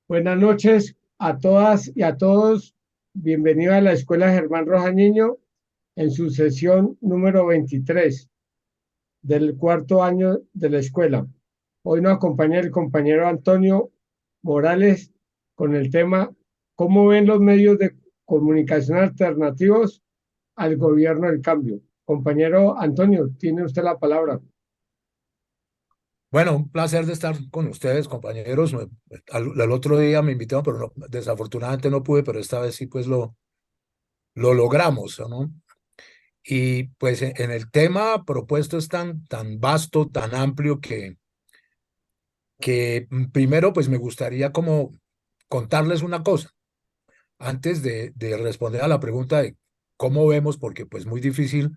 Buenas noches a todas y a todos. Bienvenido a la Escuela Germán Roja Niño en su sesión número 23 del cuarto año de la escuela. Hoy nos acompaña el compañero Antonio Morales con el tema ¿Cómo ven los medios de comunicación alternativos al gobierno del cambio? Compañero Antonio, tiene usted la palabra. Bueno, un placer de estar con ustedes, compañeros. Al otro día me invitaron, pero desafortunadamente no pude, pero esta vez sí, pues lo logramos, ¿no? Y pues en el tema propuesto es tan vasto, tan amplio que primero pues me gustaría como contarles una cosa, antes de responder a la pregunta de cómo vemos, porque pues muy difícil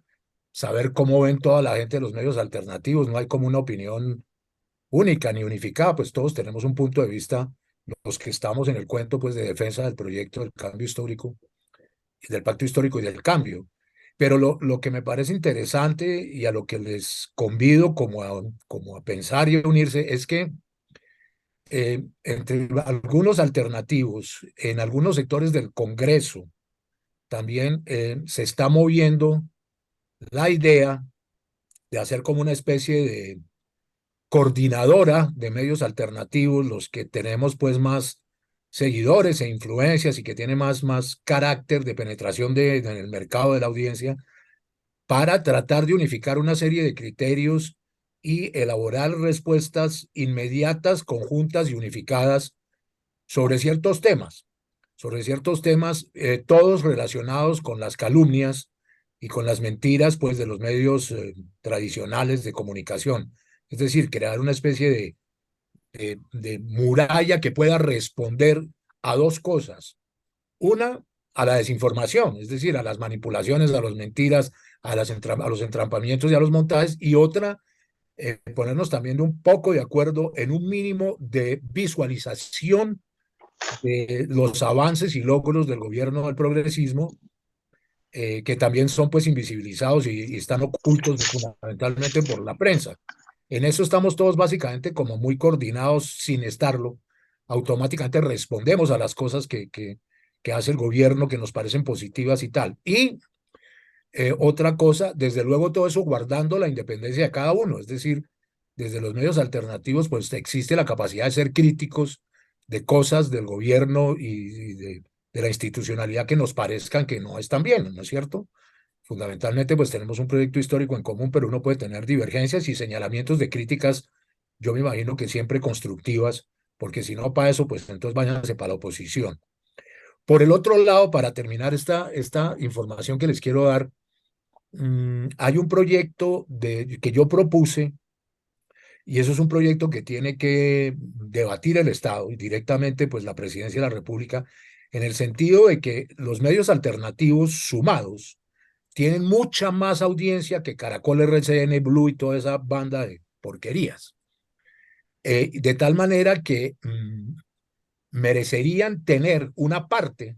saber cómo ven toda la gente de los medios alternativos, no hay como una opinión única ni unificada, pues todos tenemos un punto de vista, los que estamos en el cuento pues de defensa del proyecto del cambio histórico y del pacto histórico y del cambio. Pero lo que me parece interesante y a lo que les convido como a pensar y a unirse es que entre algunos alternativos, en algunos sectores del Congreso, también se está moviendo la idea de hacer como una especie de coordinadora de medios alternativos, los que tenemos pues más seguidores e influencias y que tiene más carácter de penetración en el mercado de la audiencia, para tratar de unificar una serie de criterios y elaborar respuestas inmediatas, conjuntas y unificadas sobre ciertos temas, todos relacionados con las calumnias y con las mentiras, pues, de los medios tradicionales de comunicación. Es decir, crear una especie de muralla que pueda responder a dos cosas. Una, a la desinformación, es decir, a las manipulaciones, a las mentiras, a los entrampamientos y a los montajes. Y otra, ponernos también un poco de acuerdo en un mínimo de visualización de los avances y logros del gobierno del progresismo, que también son pues invisibilizados y están ocultos fundamentalmente por la prensa. En eso estamos todos básicamente como muy coordinados sin estarlo. Automáticamente respondemos a las cosas que hace el gobierno que nos parecen positivas y tal. Y otra cosa, desde luego todo eso guardando la independencia de cada uno, es decir, desde los medios alternativos pues existe la capacidad de ser críticos de cosas del gobierno y de la institucionalidad que nos parezcan que no están bien, ¿no es cierto? Fundamentalmente pues tenemos un proyecto histórico en común, pero uno puede tener divergencias y señalamientos de críticas, yo me imagino que siempre constructivas, porque si no para eso pues entonces váyanse para la oposición. Por el otro lado, para terminar esta información que les quiero dar, hay un proyecto que yo propuse, y eso es un proyecto que tiene que debatir el Estado y directamente pues la Presidencia de la República, en el sentido de que los medios alternativos sumados tienen mucha más audiencia que Caracol, RCN, Blue y toda esa banda de porquerías. De tal manera que merecerían tener una parte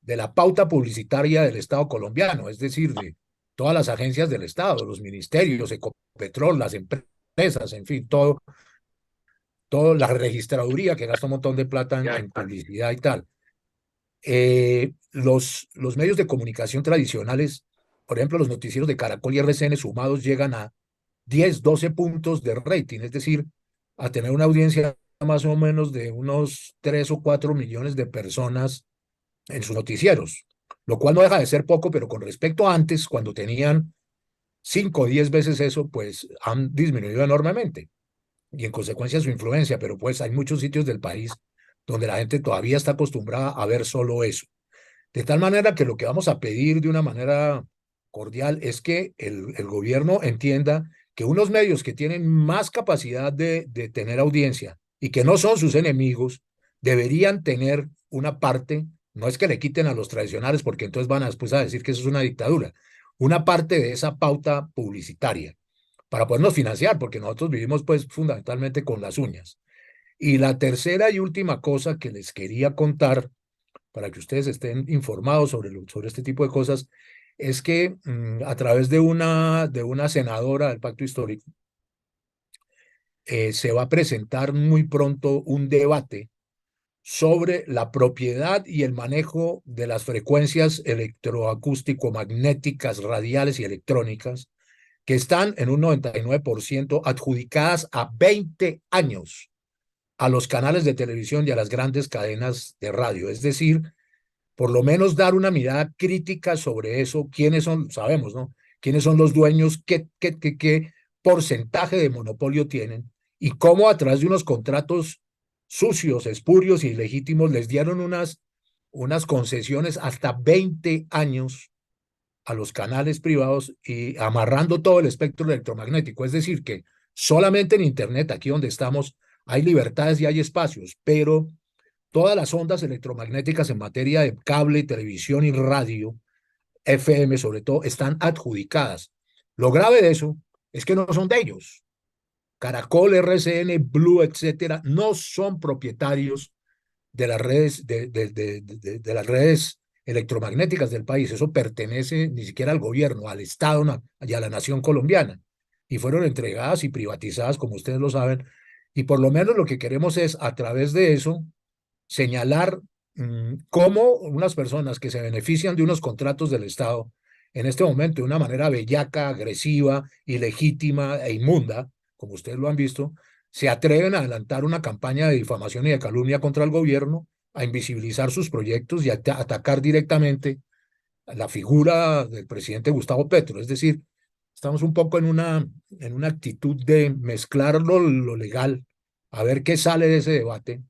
de la pauta publicitaria del Estado colombiano, es decir, de todas las agencias del Estado, los ministerios, Ecopetrol, las empresas, en fin, todo la registraduría que gasta un montón de plata en publicidad y tal. Los medios de comunicación tradicionales, por ejemplo, los noticieros de Caracol y RCN sumados llegan a 10, 12 puntos de rating, es decir, a tener una audiencia más o menos de unos 3 o 4 millones de personas en sus noticieros, lo cual no deja de ser poco, pero con respecto a antes, cuando tenían 5 o 10 veces eso, pues han disminuido enormemente y en consecuencia su influencia, pero pues hay muchos sitios del país donde la gente todavía está acostumbrada a ver solo eso. De tal manera que lo que vamos a pedir de una manera cordial es que el gobierno entienda que unos medios que tienen más capacidad de tener audiencia y que no son sus enemigos, deberían tener una parte, no es que le quiten a los tradicionales, porque entonces van a después a decir que eso es una dictadura, una parte de esa pauta publicitaria para podernos financiar, porque nosotros vivimos pues fundamentalmente con las uñas. Y la tercera y última cosa que les quería contar para que ustedes estén informados sobre este tipo de cosas, es que a través de una senadora del Pacto Histórico se va a presentar muy pronto un debate sobre la propiedad y el manejo de las frecuencias electroacústico-magnéticas, radiales y electrónicas, que están en un 99% adjudicadas a 20 años a los canales de televisión y a las grandes cadenas de radio. Es decir, por lo menos dar una mirada crítica sobre eso, quiénes son, sabemos, ¿no? Quiénes son los dueños, qué porcentaje de monopolio tienen y cómo a través de unos contratos sucios, espurios y ilegítimos les dieron unas concesiones hasta 20 años a los canales privados y amarrando todo el espectro electromagnético. Es decir, que solamente en Internet, aquí donde estamos, hay libertades y hay espacios, pero todas las ondas electromagnéticas en materia de cable, televisión y radio, FM sobre todo, están adjudicadas. Lo grave de eso es que no son de ellos. Caracol, RCN, Blue, etcétera, no son propietarios de las redes, de las redes electromagnéticas del país. Eso pertenece ni siquiera al gobierno, al Estado y a la nación colombiana. Y fueron entregadas y privatizadas, como ustedes lo saben. Y por lo menos lo que queremos es, a través de eso, señalar cómo unas personas que se benefician de unos contratos del Estado, en este momento de una manera bellaca, agresiva, ilegítima e inmunda, como ustedes lo han visto, se atreven a adelantar una campaña de difamación y de calumnia contra el gobierno, a invisibilizar sus proyectos y a atacar directamente a la figura del presidente Gustavo Petro. Es decir, estamos un poco en una actitud de mezclar lo legal, a ver qué sale de ese debate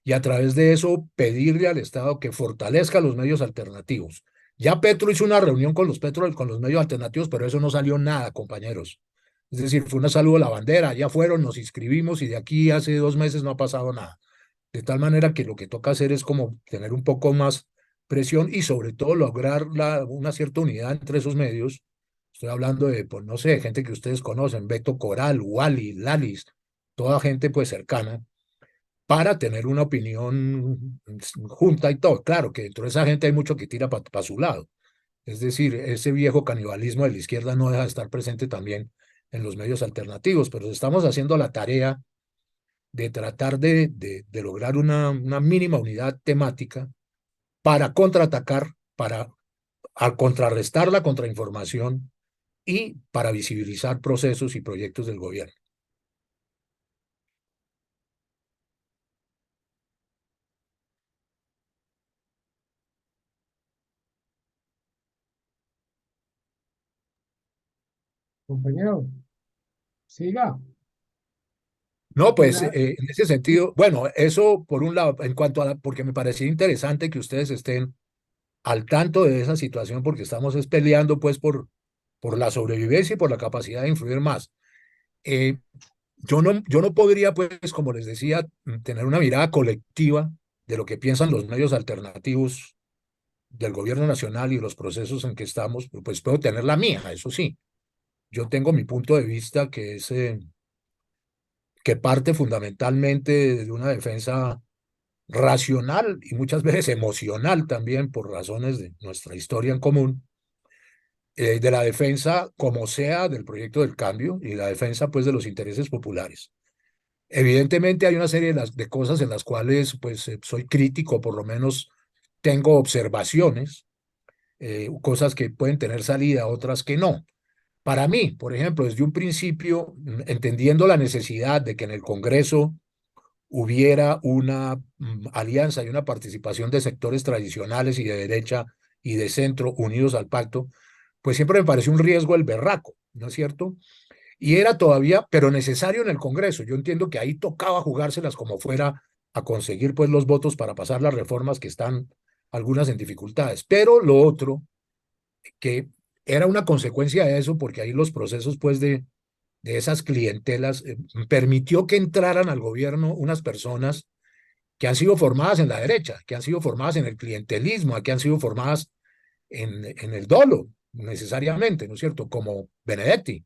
y a través de eso pedirle al Estado que fortalezca los medios alternativos. Ya Petro hizo una reunión con con los medios alternativos, pero eso no salió nada, compañeros. Es decir, fue una saludo a la bandera, ya fueron, nos inscribimos y de aquí hace 2 meses no ha pasado nada. De tal manera que lo que toca hacer es como tener un poco más presión y sobre todo lograr una cierta unidad entre esos medios. Estoy hablando de, pues no sé, gente que ustedes conocen, Beto Coral, Wally, Lalis, toda gente pues cercana para tener una opinión junta y todo. Claro que dentro de esa gente hay mucho que tira para su lado. Es decir, ese viejo canibalismo de la izquierda no deja de estar presente también en los medios alternativos, pero estamos haciendo la tarea de tratar de lograr una mínima unidad temática para contraatacar, para contrarrestar la contrainformación y para visibilizar procesos y proyectos del gobierno. Compañero, siga. No, pues Una, en ese sentido, bueno, eso por un lado, en cuanto porque me parecía interesante que ustedes estén al tanto de esa situación, porque estamos peleando pues por la sobrevivencia y por la capacidad de influir más. Eh, yo no podría, pues, como les decía, tener una mirada colectiva de lo que piensan los medios alternativos del gobierno nacional y los procesos en que estamos, pues puedo tener la mía, eso sí. Yo tengo mi punto de vista que parte fundamentalmente de una defensa racional y muchas veces emocional también por razones de nuestra historia en común, de la defensa como sea del proyecto del cambio y la defensa pues de los intereses populares. Evidentemente hay una serie de cosas en las cuales pues soy crítico, por lo menos tengo observaciones, cosas que pueden tener salida, otras que no. Para mí, por ejemplo, desde un principio, entendiendo la necesidad de que en el Congreso hubiera una alianza y una participación de sectores tradicionales y de derecha y de centro unidos al pacto, pues siempre me pareció un riesgo el berraco, ¿no es cierto? Y era todavía, pero necesario en el Congreso. Yo entiendo que ahí tocaba jugárselas como fuera a conseguir pues los votos para pasar las reformas que están algunas en dificultades. Pero lo otro, que era una consecuencia de eso, porque ahí los procesos pues de esas clientelas permitió que entraran al gobierno unas personas que han sido formadas en la derecha, que han sido formadas en el clientelismo, que han sido formadas en el dolo, necesariamente, ¿no es cierto? Como Benedetti.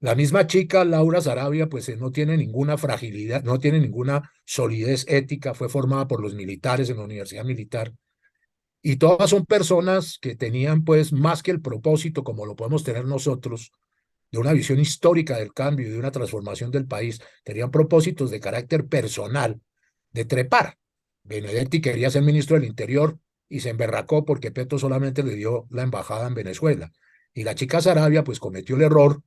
La misma chica, Laura Sarabia, pues no tiene ninguna fragilidad, no tiene ninguna solidez ética, fue formada por los militares en la Universidad Militar, y todas son personas que tenían pues más que el propósito, como lo podemos tener nosotros, de una visión histórica del cambio y de una transformación del país, tenían propósitos de carácter personal, de trepar. Benedetti quería ser ministro del Interior y se emberracó porque Petro solamente le dio la embajada en Venezuela. Y la chica Sarabia pues cometió el error,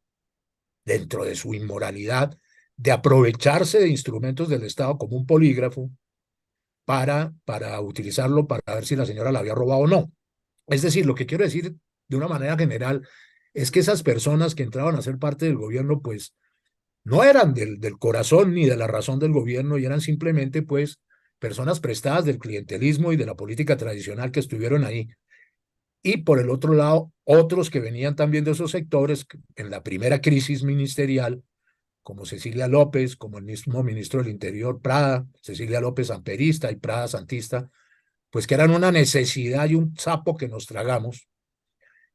dentro de su inmoralidad, de aprovecharse de instrumentos del Estado como un polígrafo para utilizarlo para ver si la señora la había robado o no. Es decir, lo que quiero decir de una manera general es que esas personas que entraban a ser parte del gobierno, pues no eran del corazón ni de la razón del gobierno y eran simplemente, pues, personas prestadas del clientelismo y de la política tradicional que estuvieron ahí. Y por el otro lado, otros que venían también de esos sectores en la primera crisis ministerial, como Cecilia López, como el mismo ministro del Interior, Prada, Cecilia López amperista y Prada santista, pues que eran una necesidad y un sapo que nos tragamos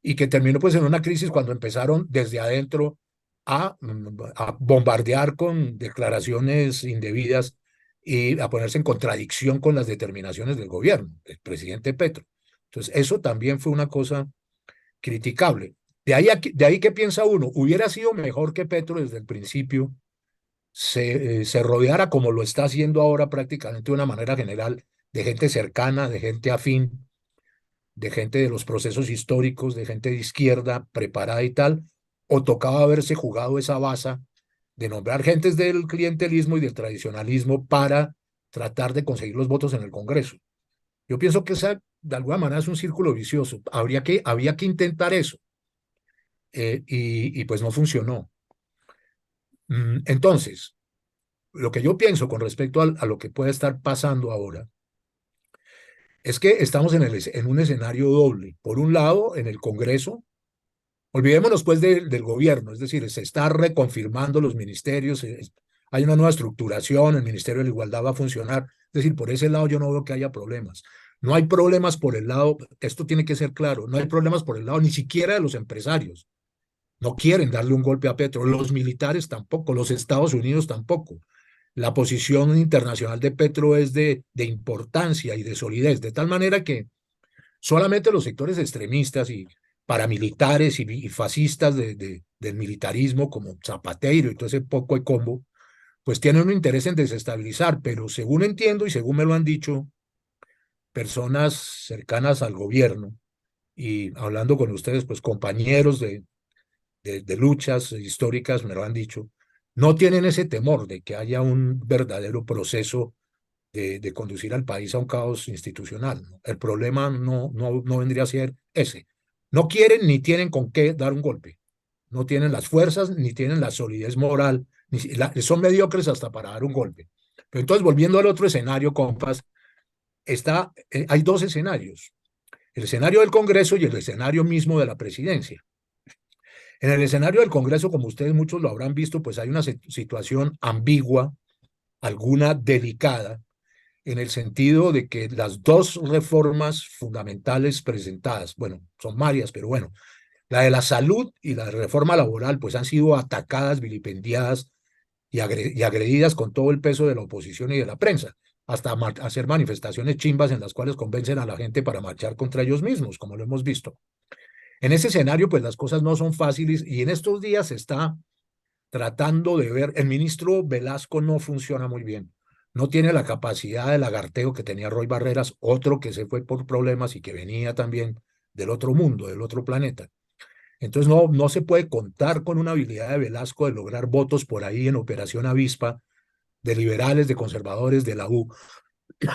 y que terminó pues en una crisis cuando empezaron desde adentro a bombardear con declaraciones indebidas y a ponerse en contradicción con las determinaciones del gobierno, del presidente Petro. Entonces, eso también fue una cosa criticable. De ahí que piensa uno, hubiera sido mejor que Petro desde el principio se rodeara como lo está haciendo ahora prácticamente de una manera general de gente cercana, de gente afín, de gente de los procesos históricos, de gente de izquierda preparada y tal, o tocaba haberse jugado esa baza de nombrar gentes del clientelismo y del tradicionalismo para tratar de conseguir los votos en el Congreso. Yo pienso que esa, de alguna manera, es un círculo vicioso. Había que intentar eso, y pues no funcionó. Entonces, lo que yo pienso con respecto a lo que puede estar pasando ahora es que estamos en un escenario doble. Por un lado, en el Congreso, olvidémonos pues del gobierno, es decir, se está reconfirmando los ministerios, hay una nueva estructuración, el Ministerio de la Igualdad va a funcionar, es decir, por ese lado yo no veo que haya problemas. No hay problemas por el lado, esto tiene que ser claro, no hay problemas por el lado ni siquiera de los empresarios. No quieren darle un golpe a Petro, los militares tampoco, los Estados Unidos tampoco. La posición internacional de Petro es de importancia y de solidez, de tal manera que solamente los sectores extremistas y paramilitares y fascistas del militarismo, como Zapatero y todo ese poco de combo, pues tienen un interés en desestabilizar, pero según entiendo y según me lo han dicho personas cercanas al gobierno y hablando con ustedes, pues compañeros de luchas históricas, me lo han dicho, no tienen ese temor de que haya un verdadero proceso de conducir al país a un caos institucional, ¿no? El problema no vendría a ser ese. No quieren ni tienen con qué dar un golpe. No tienen las fuerzas ni tienen la solidez moral. Son mediocres hasta para dar un golpe. Pero entonces, volviendo al otro escenario, compas, hay dos escenarios. El escenario del Congreso y el escenario mismo de la presidencia. En el escenario del Congreso, como ustedes muchos lo habrán visto, pues hay una situación ambigua, alguna delicada, en el sentido de que las dos reformas fundamentales presentadas, bueno, son varias, pero bueno, la de la salud y la reforma laboral, pues han sido atacadas, vilipendiadas y agredidas con todo el peso de la oposición y de la prensa, hasta hacer manifestaciones chimbas en las cuales convencen a la gente para marchar contra ellos mismos, como lo hemos visto. En ese escenario, pues las cosas no son fáciles y en estos días se está tratando de ver, el ministro Velasco no funciona muy bien, no tiene la capacidad de lagarteo que tenía Roy Barreras, otro que se fue por problemas y que venía también del otro mundo, del otro planeta. Entonces no se puede contar con una habilidad de Velasco de lograr votos por ahí en Operación Avispa, de liberales, de conservadores, de la U,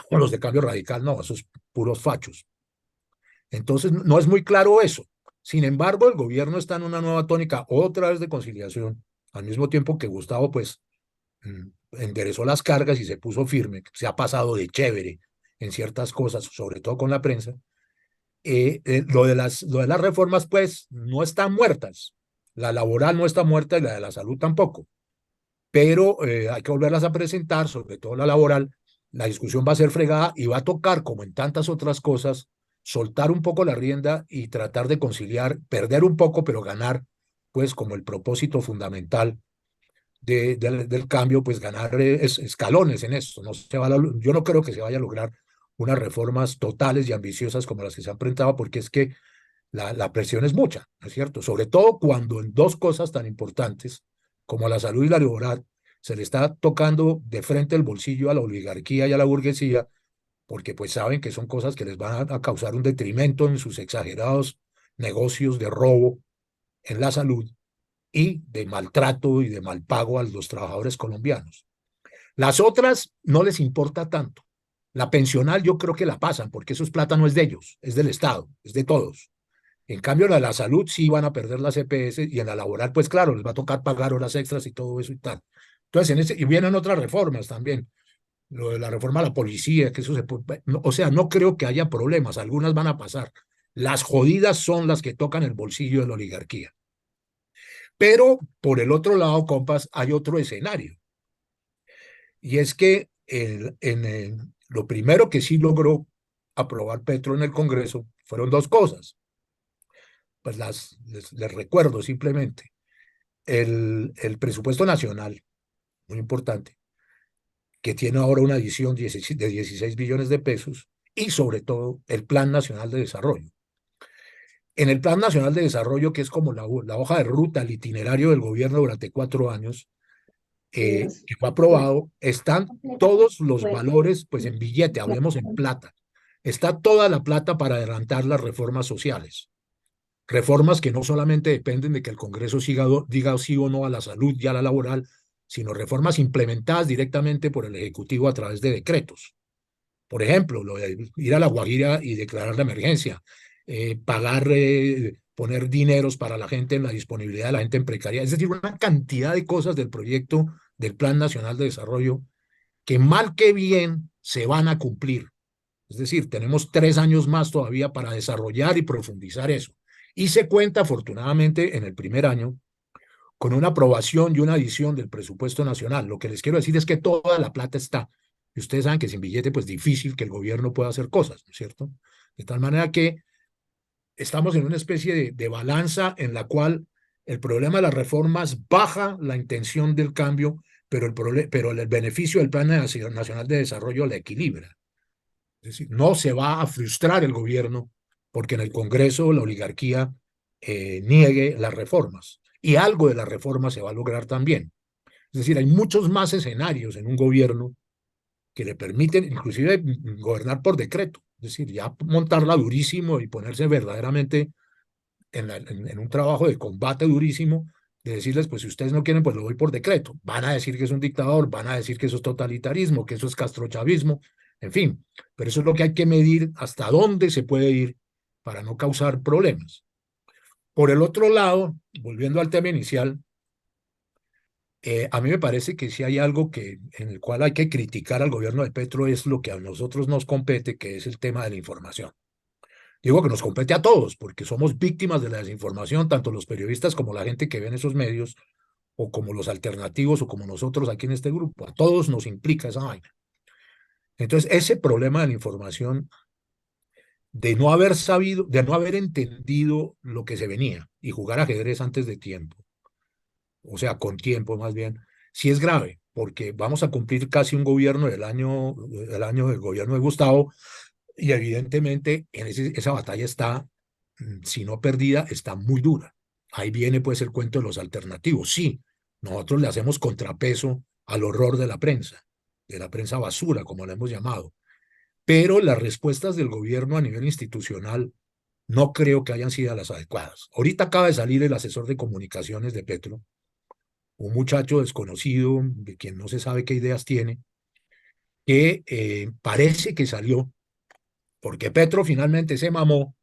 o los de Cambio Radical, no, esos puros fachos. Entonces no es muy claro eso. Sin embargo, el gobierno está en una nueva tónica, otra vez de conciliación, al mismo tiempo que Gustavo, pues, enderezó las cargas y se puso firme, se ha pasado de chévere en ciertas cosas, sobre todo con la prensa. Lo de las reformas, pues, no están muertas. La laboral no está muerta y la de la salud tampoco. Pero hay que volverlas a presentar, sobre todo la laboral. La discusión va a ser fregada y va a tocar, como en tantas otras cosas, soltar un poco la rienda y tratar de conciliar, perder un poco, pero ganar, pues, como el propósito fundamental del cambio, pues ganar escalones en esto. Yo no creo que se vaya a lograr unas reformas totales y ambiciosas como las que se han presentado, porque es que la presión es mucha, ¿no es cierto? Sobre todo cuando en dos cosas tan importantes como la salud y la libertad, se le está tocando de frente el bolsillo a la oligarquía y a la burguesía porque pues saben que son cosas que les van a causar un detrimento en sus exagerados negocios de robo en la salud y de maltrato y de mal pago a los trabajadores colombianos. Las otras no les importa tanto. La pensional yo creo que la pasan, porque eso es plata, no es de ellos, es del Estado, es de todos. En cambio, la de la salud sí van a perder la CPS y en la laboral, pues claro, les va a tocar pagar horas extras y todo eso y tal. Entonces, y vienen otras reformas también, lo de la reforma a la policía, que eso se puede, no, o sea, no creo que haya problemas, algunas van a pasar. Las jodidas son las que tocan el bolsillo de la oligarquía. Pero por el otro lado, compas, hay otro escenario. Y es que lo primero que sí logró aprobar Petro en el Congreso fueron dos cosas. Pues les recuerdo simplemente. El presupuesto nacional, muy importante, que tiene ahora una adición de 16 billones de pesos, y sobre todo el Plan Nacional de Desarrollo. En el Plan Nacional de Desarrollo, que es como la hoja de ruta, el itinerario del gobierno durante 4 años, que fue aprobado, están todos los valores, pues en billete, hablemos en plata. Está toda la plata para adelantar las reformas sociales. Reformas que no solamente dependen de que el Congreso diga sí o no a la salud y a la laboral, sino reformas implementadas directamente por el Ejecutivo a través de decretos. Por ejemplo, lo de ir a La Guajira y declarar la emergencia, pagar, poner dineros para la gente en la disponibilidad de la gente en precariedad, es decir, una cantidad de cosas del proyecto del Plan Nacional de Desarrollo que mal que bien se van a cumplir. Es decir, tenemos 3 años más todavía para desarrollar y profundizar eso. Y se cuenta, afortunadamente, en el primer año con una aprobación y una adición del presupuesto nacional. Lo que les quiero decir es que toda la plata está. Y ustedes saben que sin billete, pues difícil que el gobierno pueda hacer cosas, ¿no es cierto? De tal manera que estamos en una especie de balanza en la cual el problema de las reformas baja la intención del cambio, pero el beneficio del Plan Nacional de Desarrollo la equilibra. Es decir, no se va a frustrar el gobierno porque en el Congreso la oligarquía niegue las reformas. Y algo de las reformas se va a lograr también. Es decir, hay muchos más escenarios en un gobierno que le permiten inclusive gobernar por decreto. Es decir, ya montarla durísimo y ponerse verdaderamente en un trabajo de combate durísimo, de decirles, pues si ustedes no quieren, pues lo voy por decreto. Van a decir que es un dictador, van a decir que eso es totalitarismo, que eso es castrochavismo, en fin. Pero eso es lo que hay que medir hasta dónde se puede ir para no causar problemas. Por el otro lado, volviendo al tema inicial, a mí me parece que si hay algo en el cual hay que criticar al gobierno de Petro es lo que a nosotros nos compete, que es el tema de la información. Digo que nos compete a todos, porque somos víctimas de la desinformación, tanto los periodistas como la gente que ve en esos medios, o como los alternativos, o como nosotros aquí en este grupo. A todos nos implica esa vaina. Entonces, ese problema de la información, de no haber sabido, de no haber entendido lo que se venía y jugar ajedrez antes de tiempo, o sea, con tiempo más bien, sí es grave, porque vamos a cumplir casi un gobierno el año del gobierno de Gustavo, y evidentemente esa batalla está, si no perdida, está muy dura. Ahí viene pues el cuento de los alternativos. Sí, nosotros le hacemos contrapeso al horror de la prensa basura, como la hemos llamado, pero las respuestas del gobierno a nivel institucional no creo que hayan sido las adecuadas. Ahorita acaba de salir el asesor de comunicaciones de Petro, un muchacho desconocido, de quien no se sabe qué ideas tiene, que parece que salió porque Petro finalmente se mamó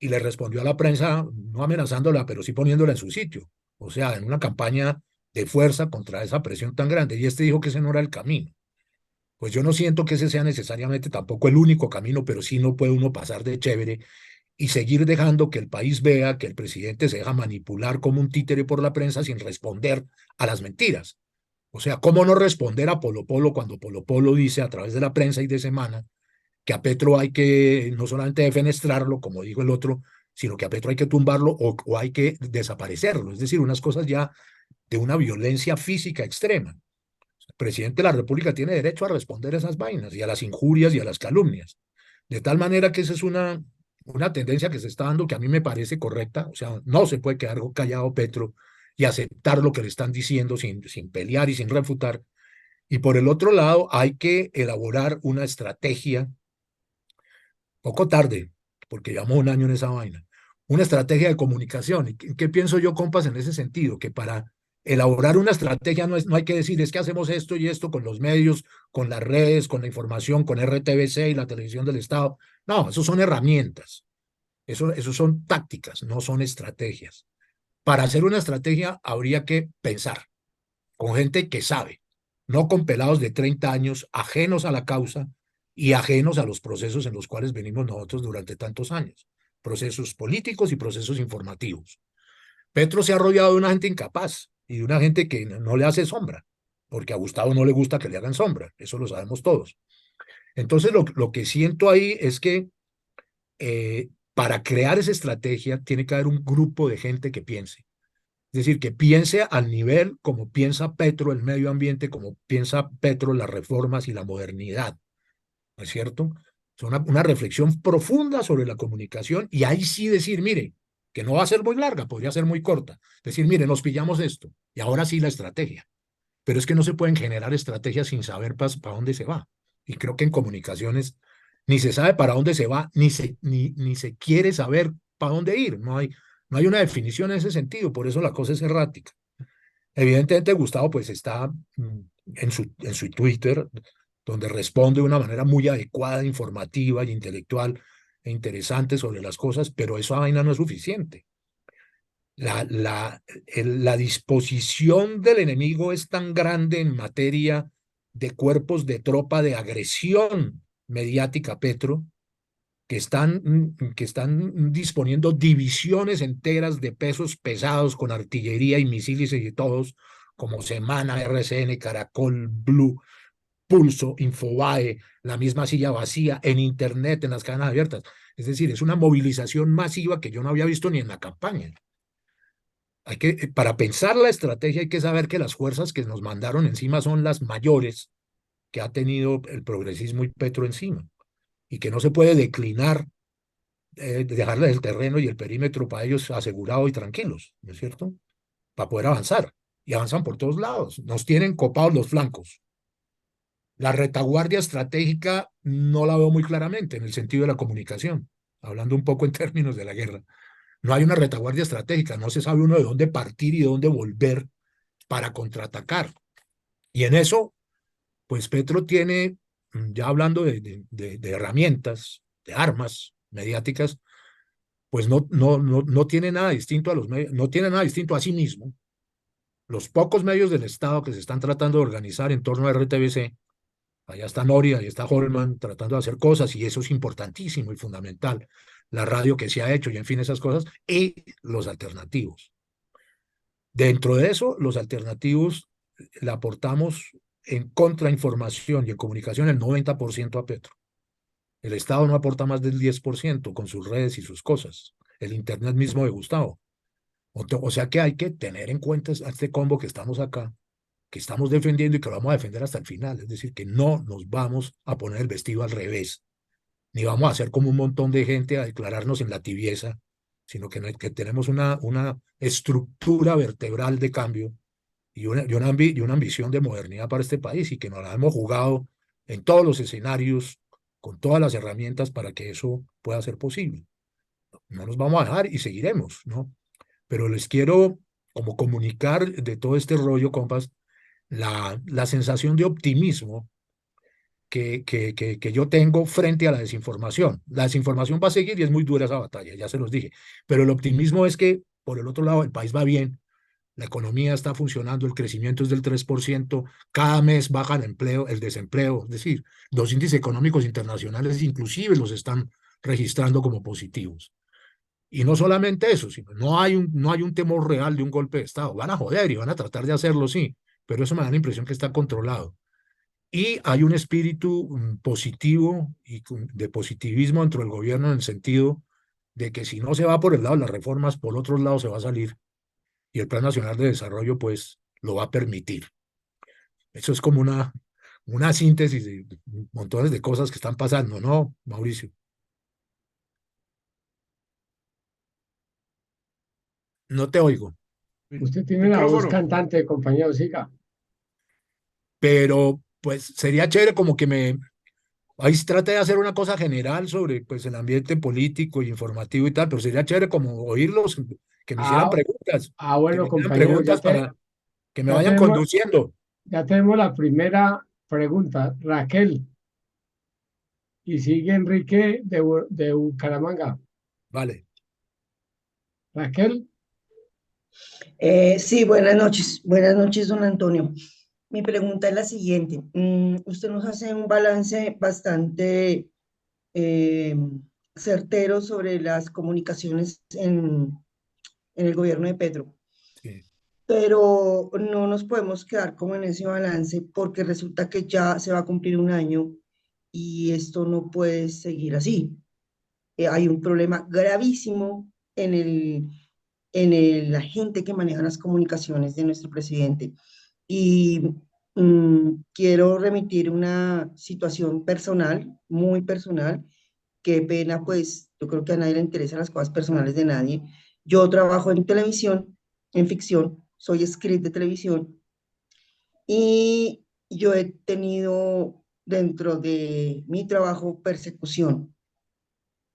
y le respondió a la prensa, no amenazándola, pero sí poniéndola en su sitio. O sea, en una campaña de fuerza contra esa presión tan grande. Y este dijo que ese no era el camino. Pues yo no siento que ese sea necesariamente tampoco el único camino, pero sí no puede uno pasar de chévere y seguir dejando que el país vea que el presidente se deja manipular como un títere por la prensa sin responder a las mentiras. O sea, ¿cómo no responder a Polo Polo cuando Polo Polo dice a través de la prensa y de Semana que a Petro hay que no solamente defenestrarlo, como dijo el otro, sino que a Petro hay que tumbarlo o hay que desaparecerlo? Es decir, unas cosas ya de una violencia física extrema. El presidente de la República tiene derecho a responder a esas vainas y a las injurias y a las calumnias. De tal manera que esa es una tendencia que se está dando que a mí me parece correcta. O sea, no se puede quedar callado Petro y aceptar lo que le están diciendo sin pelear y sin refutar. Y por el otro lado, hay que elaborar una estrategia poco tarde, porque llevamos un año en esa vaina. Una estrategia de comunicación. ¿Y qué pienso yo, compas, en ese sentido? Que para elaborar una estrategia no hay que decir, es que hacemos esto y esto con los medios, con las redes, con la información, con RTBC y la televisión del Estado. No, eso son herramientas. Eso son tácticas, no son estrategias. Para hacer una estrategia habría que pensar con gente que sabe, no con pelados de 30 años ajenos a la causa y ajenos a los procesos en los cuales venimos nosotros durante tantos años, procesos políticos y procesos informativos. Petro se ha rodeado de una gente incapaz y de una gente que no le hace sombra, porque a Gustavo no le gusta que le hagan sombra, eso lo sabemos todos. Entonces, lo que siento ahí es que para crear esa estrategia tiene que haber un grupo de gente que piense. Es decir, que piense al nivel como piensa Petro el medio ambiente, como piensa Petro las reformas y la modernidad, ¿no es cierto? Es una reflexión profunda sobre la comunicación y ahí sí decir, mire, que no va a ser muy larga, podría ser muy corta. Decir, mire, nos pillamos esto y ahora sí la estrategia. Pero es que no se pueden generar estrategias sin saber para dónde se va. Y creo que en comunicaciones ni se sabe para dónde se va, ni se quiere saber para dónde ir. No hay una definición en ese sentido, por eso la cosa es errática. Evidentemente, Gustavo pues está en su Twitter, donde responde de una manera muy adecuada, informativa y intelectual e interesante sobre las cosas, pero esa vaina no es suficiente. La disposición del enemigo es tan grande en materia de cuerpos de tropa de agresión mediática, Petro, que están disponiendo divisiones enteras de pesos pesados con artillería y misiles y todos, como Semana, RCN, Caracol, Blue, Pulso, Infobae, la misma silla vacía, en Internet, en las cadenas abiertas. Es decir, es una movilización masiva que yo no había visto ni en la campaña. Para pensar la estrategia hay que saber que las fuerzas que nos mandaron encima son las mayores que ha tenido el progresismo y Petro encima, y que no se puede declinar, dejarles el terreno y el perímetro para ellos asegurado y tranquilos, ¿no es cierto? Para poder avanzar. Y avanzan por todos lados. Nos tienen copados los flancos. La retaguardia estratégica no la veo muy claramente en el sentido de la comunicación, hablando un poco en términos de la guerra. No hay una retaguardia estratégica, no se sabe uno de dónde partir y de dónde volver para contraatacar. Y en eso, pues Petro tiene, ya hablando de herramientas, de armas mediáticas, pues no tiene nada distinto a los medios, no tiene nada distinto a sí mismo. Los pocos medios del Estado que se están tratando de organizar en torno a RTBC, allá está Noria, ahí está Holman tratando de hacer cosas y eso es importantísimo y fundamental. La radio que se ha hecho y en fin esas cosas, y los alternativos. Dentro de eso, los alternativos le aportamos en contrainformación y en comunicación el 90% a Petro. El Estado no aporta más del 10% con sus redes y sus cosas. El Internet mismo de Gustavo. O sea que hay que tener en cuenta a este combo que estamos acá, que estamos defendiendo y que lo vamos a defender hasta el final. Es decir, que no nos vamos a poner el vestido al revés, ni vamos a hacer como un montón de gente a declararnos en la tibieza, sino que tenemos una estructura vertebral de cambio y una ambición de modernidad para este país y que nos la hemos jugado en todos los escenarios, con todas las herramientas para que eso pueda ser posible. No nos vamos a dejar y seguiremos, ¿no? Pero les quiero como comunicar de todo este rollo, compas, la sensación de optimismo que yo tengo frente a la desinformación. La desinformación va a seguir y es muy dura esa batalla, ya se los dije, pero el optimismo es que por el otro lado el país va bien, la economía está funcionando, el crecimiento es del 3%, cada mes baja el desempleo, es decir, los índices económicos internacionales inclusive los están registrando como positivos. Y no solamente eso, sino no hay un temor real de un golpe de Estado. Van a joder y van a tratar de hacerlo, sí, pero eso me da la impresión que está controlado. Y hay un espíritu positivo y de positivismo dentro del gobierno en el sentido de que si no se va por el lado de las reformas, por otro lado se va a salir y el Plan Nacional de Desarrollo pues lo va a permitir. Eso es como una síntesis de montones de cosas que están pasando, ¿no, Mauricio? No te oigo, Usted tiene la voz Micrófono. cantante, compañero, siga. pero pues sería chévere como que Ahí se trata de hacer una cosa general sobre pues, el ambiente político y informativo y tal, pero sería chévere como oírlos, que me hicieran Ah, preguntas, que bueno, me hicieran compañero, preguntas para que me ya vayan tenemos, conduciendo. ya tenemos la primera pregunta. Raquel, y sigue Enrique de Bucaramanga. Vale. Raquel, Sí, buenas noches. Buenas noches, don Antonio. Mi pregunta es la siguiente. Usted nos hace un balance bastante eh, certero sobre las comunicaciones en el gobierno de Petro, Sí. pero no nos podemos quedar como en ese balance porque resulta que ya se va a cumplir un año y esto no puede seguir así. Hay un problema gravísimo la gente que maneja las comunicaciones de nuestro presidente. Y quiero remitir una situación personal, muy personal. Qué pena, pues yo creo que a nadie le interesan las cosas personales de nadie. Yo trabajo en televisión, en ficción, soy script de televisión y yo he tenido dentro de mi trabajo persecución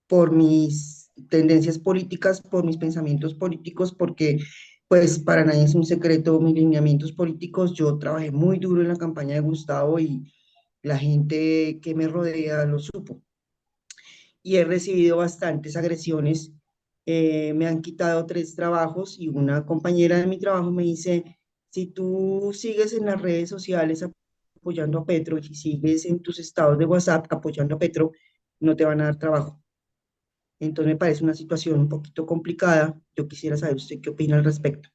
por mis tendencias políticas, por mis pensamientos políticos, porque pues para nadie es un secreto mis lineamientos políticos. Yo trabajé muy duro en la campaña de Gustavo y la gente que me rodea lo supo. Y he recibido bastantes agresiones. Me han quitado 3 trabajos y una compañera de mi trabajo me dice, si tú sigues en las redes sociales apoyando a Petro y si sigues en tus estados de WhatsApp apoyando a Petro, no te van a dar trabajo. Entonces me parece una situación un poquito complicada. Yo quisiera saber usted qué opina al respecto.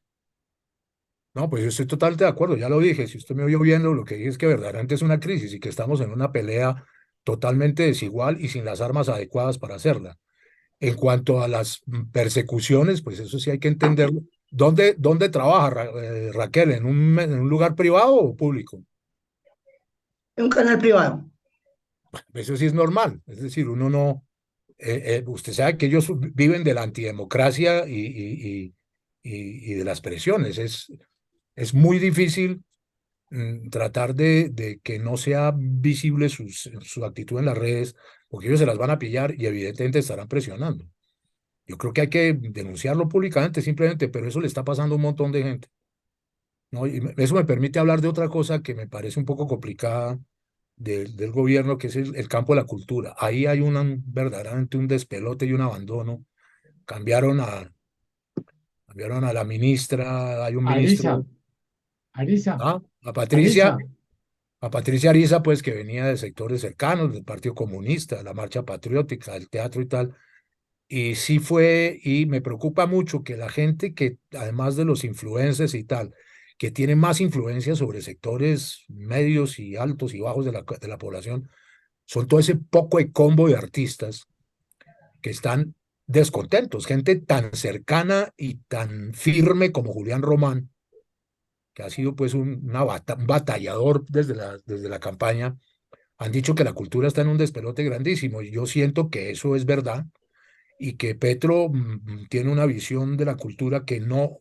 No, pues yo estoy totalmente de acuerdo, ya lo dije, si usted me oyó viendo, lo que dije es que verdaderamente es una crisis y que estamos en una pelea totalmente desigual y sin las armas adecuadas para hacerla. En cuanto a las persecuciones, pues eso sí hay que entenderlo. ¿Dónde trabaja Raquel? En un lugar privado o público? En un canal privado. Eso sí es normal. Es decir, uno no. Usted sabe que ellos viven de la antidemocracia y de las presiones. Es muy difícil tratar de que no sea visible su actitud en las redes, porque ellos se las van a pillar y evidentemente estarán presionando. Yo creo que hay que denunciarlo públicamente simplemente, pero eso le está pasando a un montón de gente, ¿no? Y eso me permite hablar de otra cosa que me parece un poco complicada del gobierno, que es el campo de la cultura. Ahí hay verdaderamente un despelote y un abandono. Cambiaron a, cambiaron a la ministra, hay un Arisa, ministro, Arisa, ¿ah? Arisa. A Patricia Ariza, pues que venía de sectores cercanos del Partido Comunista, de la Marcha Patriótica, del teatro y tal. Y sí fue, y me preocupa mucho que la gente que, además de los influencers y tal, que tiene más influencia sobre sectores medios y altos y bajos de la población, son todo ese poco de combo de artistas que están descontentos, gente tan cercana y tan firme como Julián Román, que ha sido pues un batallador desde la campaña, han dicho que la cultura está en un despelote grandísimo y yo siento que eso es verdad y que Petro tiene una visión de la cultura que no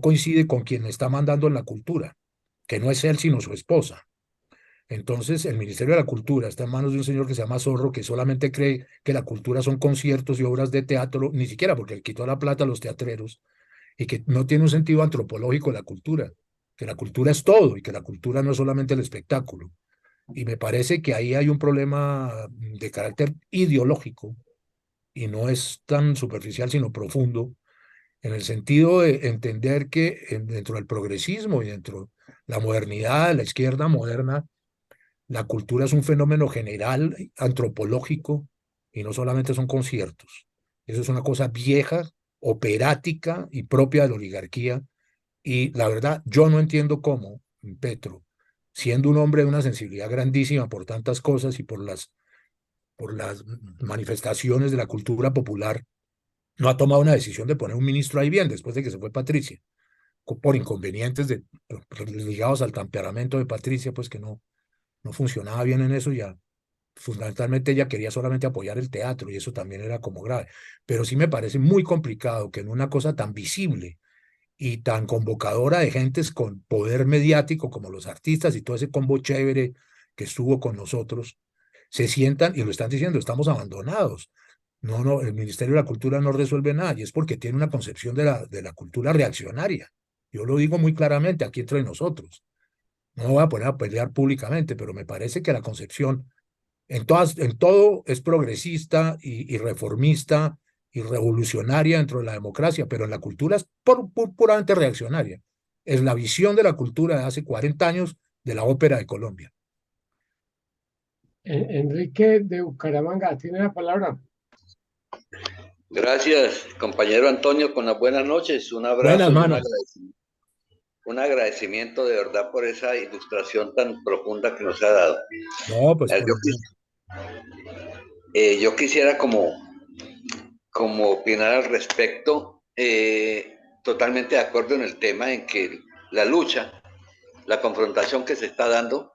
coincide con quien está mandando en la cultura, que no es él sino su esposa. Entonces, el Ministerio de la Cultura está en manos de un señor que se llama Zorro, que solamente cree que la cultura son conciertos y obras de teatro, ni siquiera porque le quitó la plata a los teatreros, y que no tiene un sentido antropológico de la cultura, que la cultura es todo y que la cultura no es solamente el espectáculo. Y me parece que ahí hay un problema de carácter ideológico y no es tan superficial, sino profundo, en el sentido de entender que dentro del progresismo y dentro de la modernidad, la izquierda moderna, la cultura es un fenómeno general, antropológico, y no solamente son conciertos. Eso es una cosa vieja, operática y propia de la oligarquía. Y la verdad, yo no entiendo cómo Petro, siendo un hombre de una sensibilidad grandísima por tantas cosas y por las manifestaciones de la cultura popular, no ha tomado una decisión de poner un ministro ahí bien después de que se fue Patricia, por inconvenientes ligados al temperamento de Patricia, pues que no funcionaba bien en eso ya. Fundamentalmente ella quería solamente apoyar el teatro y eso también era como grave. Pero sí me parece muy complicado que en una cosa tan visible y tan convocadora de gentes con poder mediático como los artistas y todo ese combo chévere que estuvo con nosotros, se sientan y lo están diciendo, estamos abandonados. No, el Ministerio de la Cultura no resuelve nada y es porque tiene una concepción de la cultura reaccionaria. Yo lo digo muy claramente aquí entre nosotros. No me voy a poner a pelear públicamente, pero me parece que la concepción en todo es progresista y reformista y revolucionaria dentro de la democracia, pero en la cultura es puramente reaccionaria. Es la visión de la cultura de hace 40 años de la ópera de Colombia. Enrique de Bucaramanga, tiene la palabra. Gracias, compañero Antonio, con las buenas noches. Un Buenas, abrazo y mano. un agradecimiento de verdad por esa ilustración tan profunda que nos ha dado. No, pues por Yo quisiera como opinar al respecto, totalmente de acuerdo en el tema en que la lucha, la confrontación que se está dando,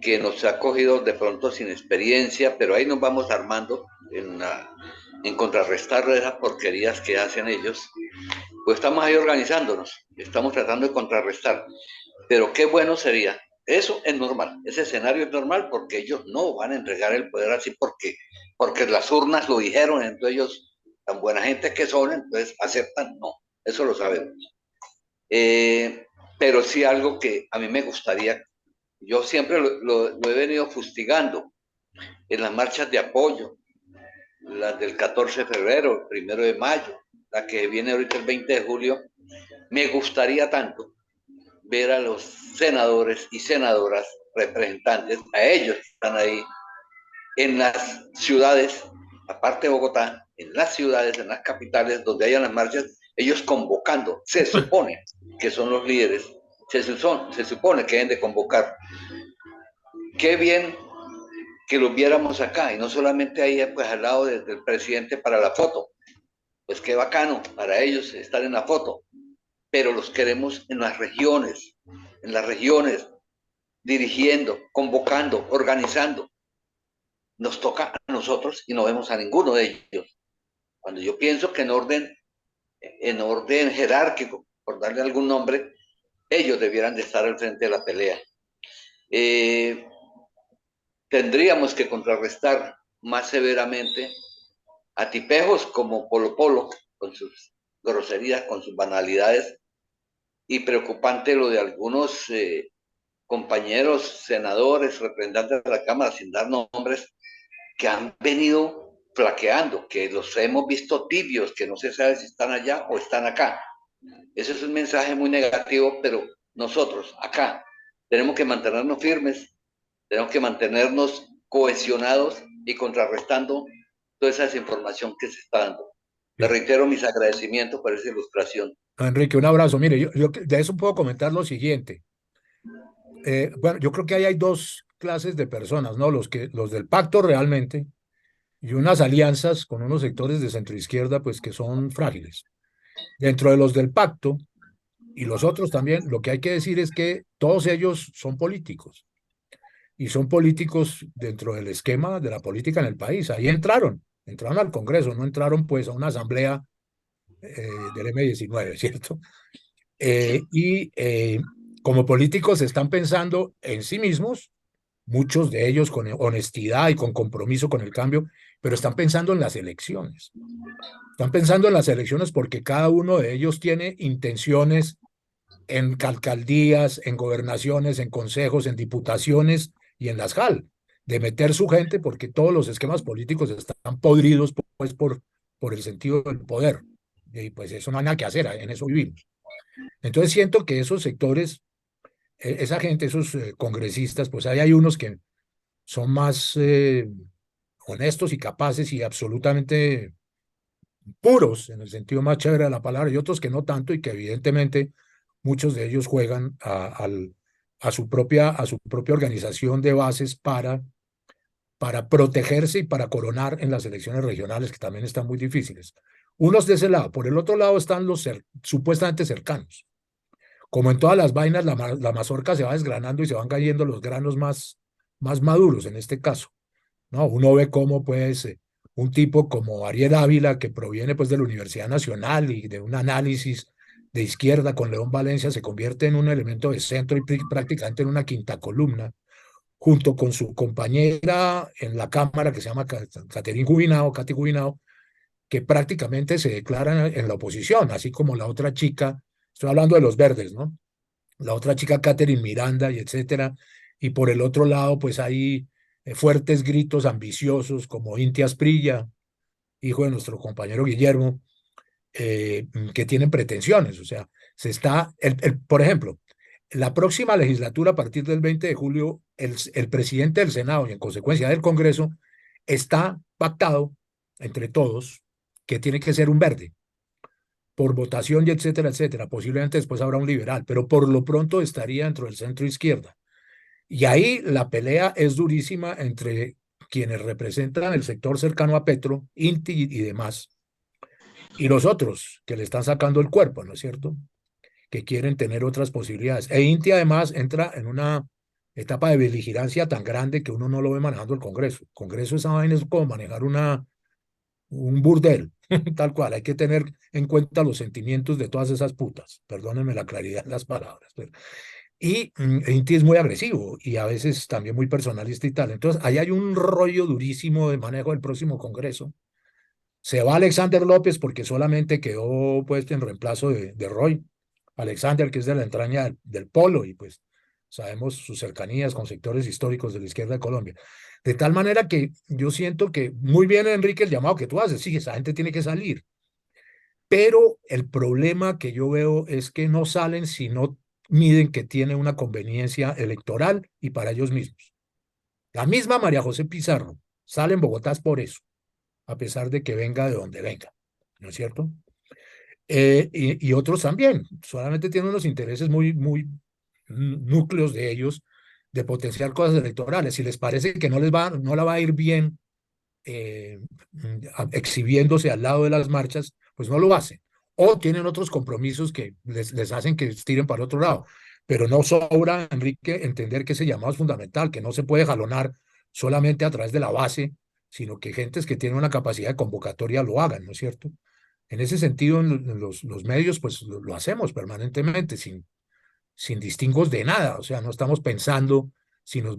que nos ha cogido de pronto sin experiencia, pero ahí nos vamos armando en contrarrestar esas porquerías que hacen ellos, pues estamos ahí organizándonos, estamos tratando de contrarrestar, pero qué bueno sería, eso es normal, ese escenario es normal porque ellos no van a entregar el poder así porque las urnas lo dijeron, entonces ellos, tan buena gente que son, entonces aceptan, no, eso lo sabemos. Pero sí algo que a mí me gustaría, yo siempre lo he venido fustigando en las marchas de apoyo, las del 14 de febrero, el 1 de mayo, la que viene ahorita el 20 de julio, me gustaría tanto ver a los senadores y senadoras representantes, a ellos que están ahí en las ciudades, aparte de Bogotá, en las ciudades, en las capitales donde hayan las marchas, ellos convocando, se supone que son los líderes, se supone que deben de convocar. Qué bien que los viéramos acá y no solamente ahí pues al lado del presidente para la foto, pues qué bacano para ellos estar en la foto, pero los queremos en las regiones, dirigiendo, convocando, organizando. Nos toca a nosotros y no vemos a ninguno de ellos. Cuando yo pienso que en orden jerárquico, por darle algún nombre, ellos debieran de estar al frente de la pelea. Tendríamos que contrarrestar más severamente a tipejos como Polo Polo, con sus groserías, con sus banalidades, y preocupante lo de algunos compañeros, senadores, representantes de la Cámara, sin dar nombres, que han venido flaqueando, que los hemos visto tibios, que no se sabe si están allá o están acá. Ese es un mensaje muy negativo, pero nosotros acá tenemos que mantenernos firmes, tenemos que mantenernos cohesionados y contrarrestando toda esa desinformación que se está dando. Le reitero mis agradecimientos por esa ilustración. Enrique, un abrazo. Mire, yo de eso puedo comentar lo siguiente. Bueno, yo creo que ahí hay dos clases de personas, ¿no? Los del pacto realmente y unas alianzas con unos sectores de centroizquierda, pues que son frágiles. Dentro de los del pacto y los otros también, lo que hay que decir es que todos ellos son políticos y son políticos dentro del esquema de la política en el país. Ahí entraron al Congreso, no entraron pues a una asamblea del M19, ¿cierto? Como políticos están pensando en sí mismos, muchos de ellos con honestidad y con compromiso con el cambio, pero están pensando en las elecciones. Están pensando en las elecciones porque cada uno de ellos tiene intenciones en alcaldías, en gobernaciones, en consejos, en diputaciones y en las JAL, de meter su gente porque todos los esquemas políticos están podridos pues, por el sentido del poder. Y pues eso no hay nada que hacer, en eso vivimos. Entonces siento que esos sectores, esa gente, esos congresistas, pues ahí hay unos que son más honestos y capaces y absolutamente puros, en el sentido más chévere de la palabra, y otros que no tanto y que evidentemente muchos de ellos juegan a su propia organización de bases para protegerse y para coronar en las elecciones regionales, que también están muy difíciles. Unos de ese lado. Por el otro lado están los supuestamente cercanos. Como en todas las vainas, la mazorca se va desgranando y se van cayendo los granos más maduros en este caso, ¿no? Uno ve cómo, pues, un tipo como Ariel Ávila, que proviene, pues, de la Universidad Nacional y de un análisis de izquierda con León Valencia, se convierte en un elemento de centro y prácticamente en una quinta columna. junto con su compañera en la Cámara, que se llama Catherine Jubinao, Katy Jubinao, que prácticamente se declaran en la oposición, así como la otra chica, estoy hablando de los verdes, ¿no? La otra chica, Catherine Miranda, y etcétera. Y por el otro lado, pues hay fuertes gritos ambiciosos como Inti Asprilla, hijo de nuestro compañero Guillermo, que tienen pretensiones. O sea, por ejemplo, la próxima legislatura, a partir del 20 de julio, el presidente del Senado y en consecuencia del Congreso está pactado entre todos que tiene que ser un verde por votación y etcétera, etcétera. Posiblemente después habrá un liberal, pero por lo pronto estaría dentro del centro izquierda. Y ahí la pelea es durísima entre quienes representan el sector cercano a Petro, Inti y demás, y los otros que le están sacando el cuerpo, ¿no es cierto? Que quieren tener otras posibilidades. E Inti además entra en una etapa de beligerancia tan grande que uno no lo ve manejando el Congreso. El Congreso, esa vaina es como manejar un burdel, tal cual. Hay que tener en cuenta los sentimientos de todas esas putas. Perdónenme la claridad de las palabras. Y Inti es muy agresivo y a veces también muy personalista y tal. Entonces, ahí hay un rollo durísimo de manejo del próximo Congreso. Se va Alexander López porque solamente quedó puesto en reemplazo de Roy. Alexander, que es de la entraña del Polo, y pues sabemos sus cercanías con sectores históricos de la izquierda de Colombia. De tal manera que yo siento que muy bien, Enrique, el llamado que tú haces, sí, esa gente tiene que salir. Pero el problema que yo veo es que no salen si no miden que tiene una conveniencia electoral y para ellos mismos. La misma María José Pizarro sale en Bogotá por eso, a pesar de que venga de donde venga, ¿no es cierto? Y otros también, solamente tienen unos intereses muy núcleos de ellos de potenciar cosas electorales. Si les parece que no la va a ir bien exhibiéndose al lado de las marchas, pues no lo hacen. O tienen otros compromisos que les hacen que tiren para otro lado. Pero no sobra, Enrique, entender que ese llamado es fundamental, que no se puede jalonar solamente a través de la base, sino que gentes que tienen una capacidad de convocatoria lo hagan, ¿no es cierto? En ese sentido, en los medios, pues lo hacemos permanentemente, sin distingos de nada. O sea, no estamos pensando si nos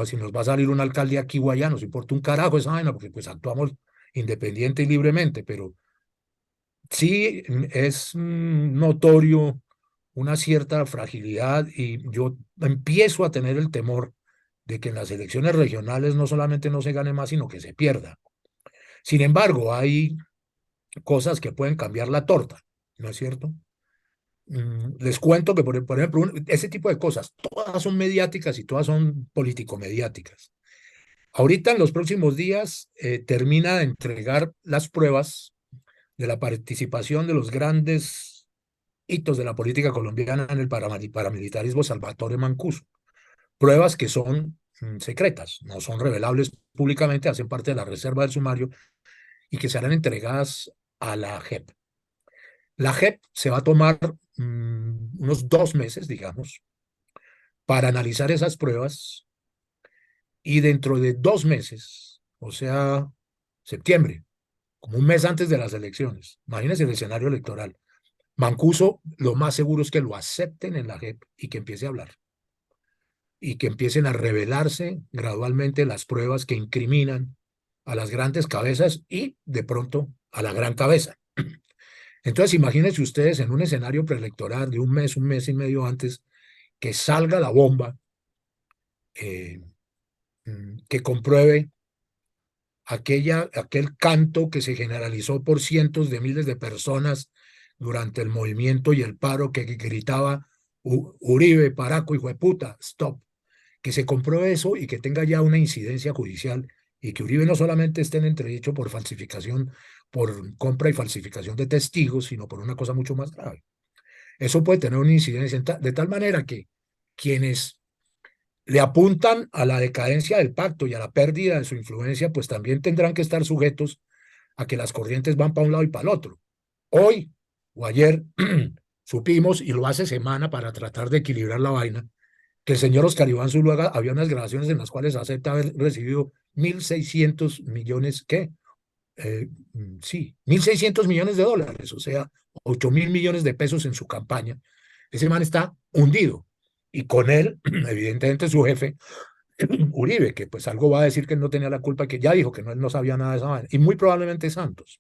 si nos va a salir un alcalde aquí o allá, nos importa un carajo esa vaina, porque pues actuamos independiente y libremente, pero sí es notorio una cierta fragilidad y yo empiezo a tener el temor de que en las elecciones regionales no solamente no se gane más, sino que se pierda. Sin embargo, hay cosas que pueden cambiar la torta, ¿no es cierto? Les cuento que, por ejemplo, ese tipo de cosas, todas son mediáticas y todas son político-mediáticas. Ahorita, en los próximos días, termina de entregar las pruebas de la participación de los grandes hitos de la política colombiana en el paramilitarismo Salvatore Mancuso. Pruebas que son secretas, no son revelables públicamente, hacen parte de la reserva del sumario y que serán entregadas a la JEP. La JEP se va a tomar unos 2 meses, digamos, para analizar esas pruebas y dentro de 2 meses, o sea, septiembre, como un mes antes de las elecciones, imagínense el escenario electoral, Mancuso lo más seguro es que lo acepten en la JEP y que empiece a hablar y que empiecen a revelarse gradualmente las pruebas que incriminan a las grandes cabezas y de pronto a la gran cabeza. Entonces, imagínense ustedes en un escenario preelectoral de un mes y medio antes, que salga la bomba que compruebe aquel canto que se generalizó por cientos de miles de personas durante el movimiento y el paro que gritaba Uribe, Paraco, hijo de puta, stop. Que se compruebe eso y que tenga ya una incidencia judicial y que Uribe no solamente esté en entredicho por falsificación, por compra y falsificación de testigos, sino por una cosa mucho más grave. Eso puede tener una incidencia de tal manera que quienes le apuntan a la decadencia del pacto y a la pérdida de su influencia, pues también tendrán que estar sujetos a que las corrientes van para un lado y para el otro. Hoy o ayer supimos, y lo hace semana para tratar de equilibrar la vaina, que el señor Oscar Iván Zuluaga había unas grabaciones en las cuales acepta haber recibido 1.600 millones, ¿qué? Sí, 1.600 millones de dólares, o sea, 8.000 millones de pesos en su campaña. Ese man está hundido y con él, evidentemente su jefe, Uribe, que pues algo va a decir que él no tenía la culpa, que ya dijo que no, él no sabía nada de esa vaina, y muy probablemente Santos.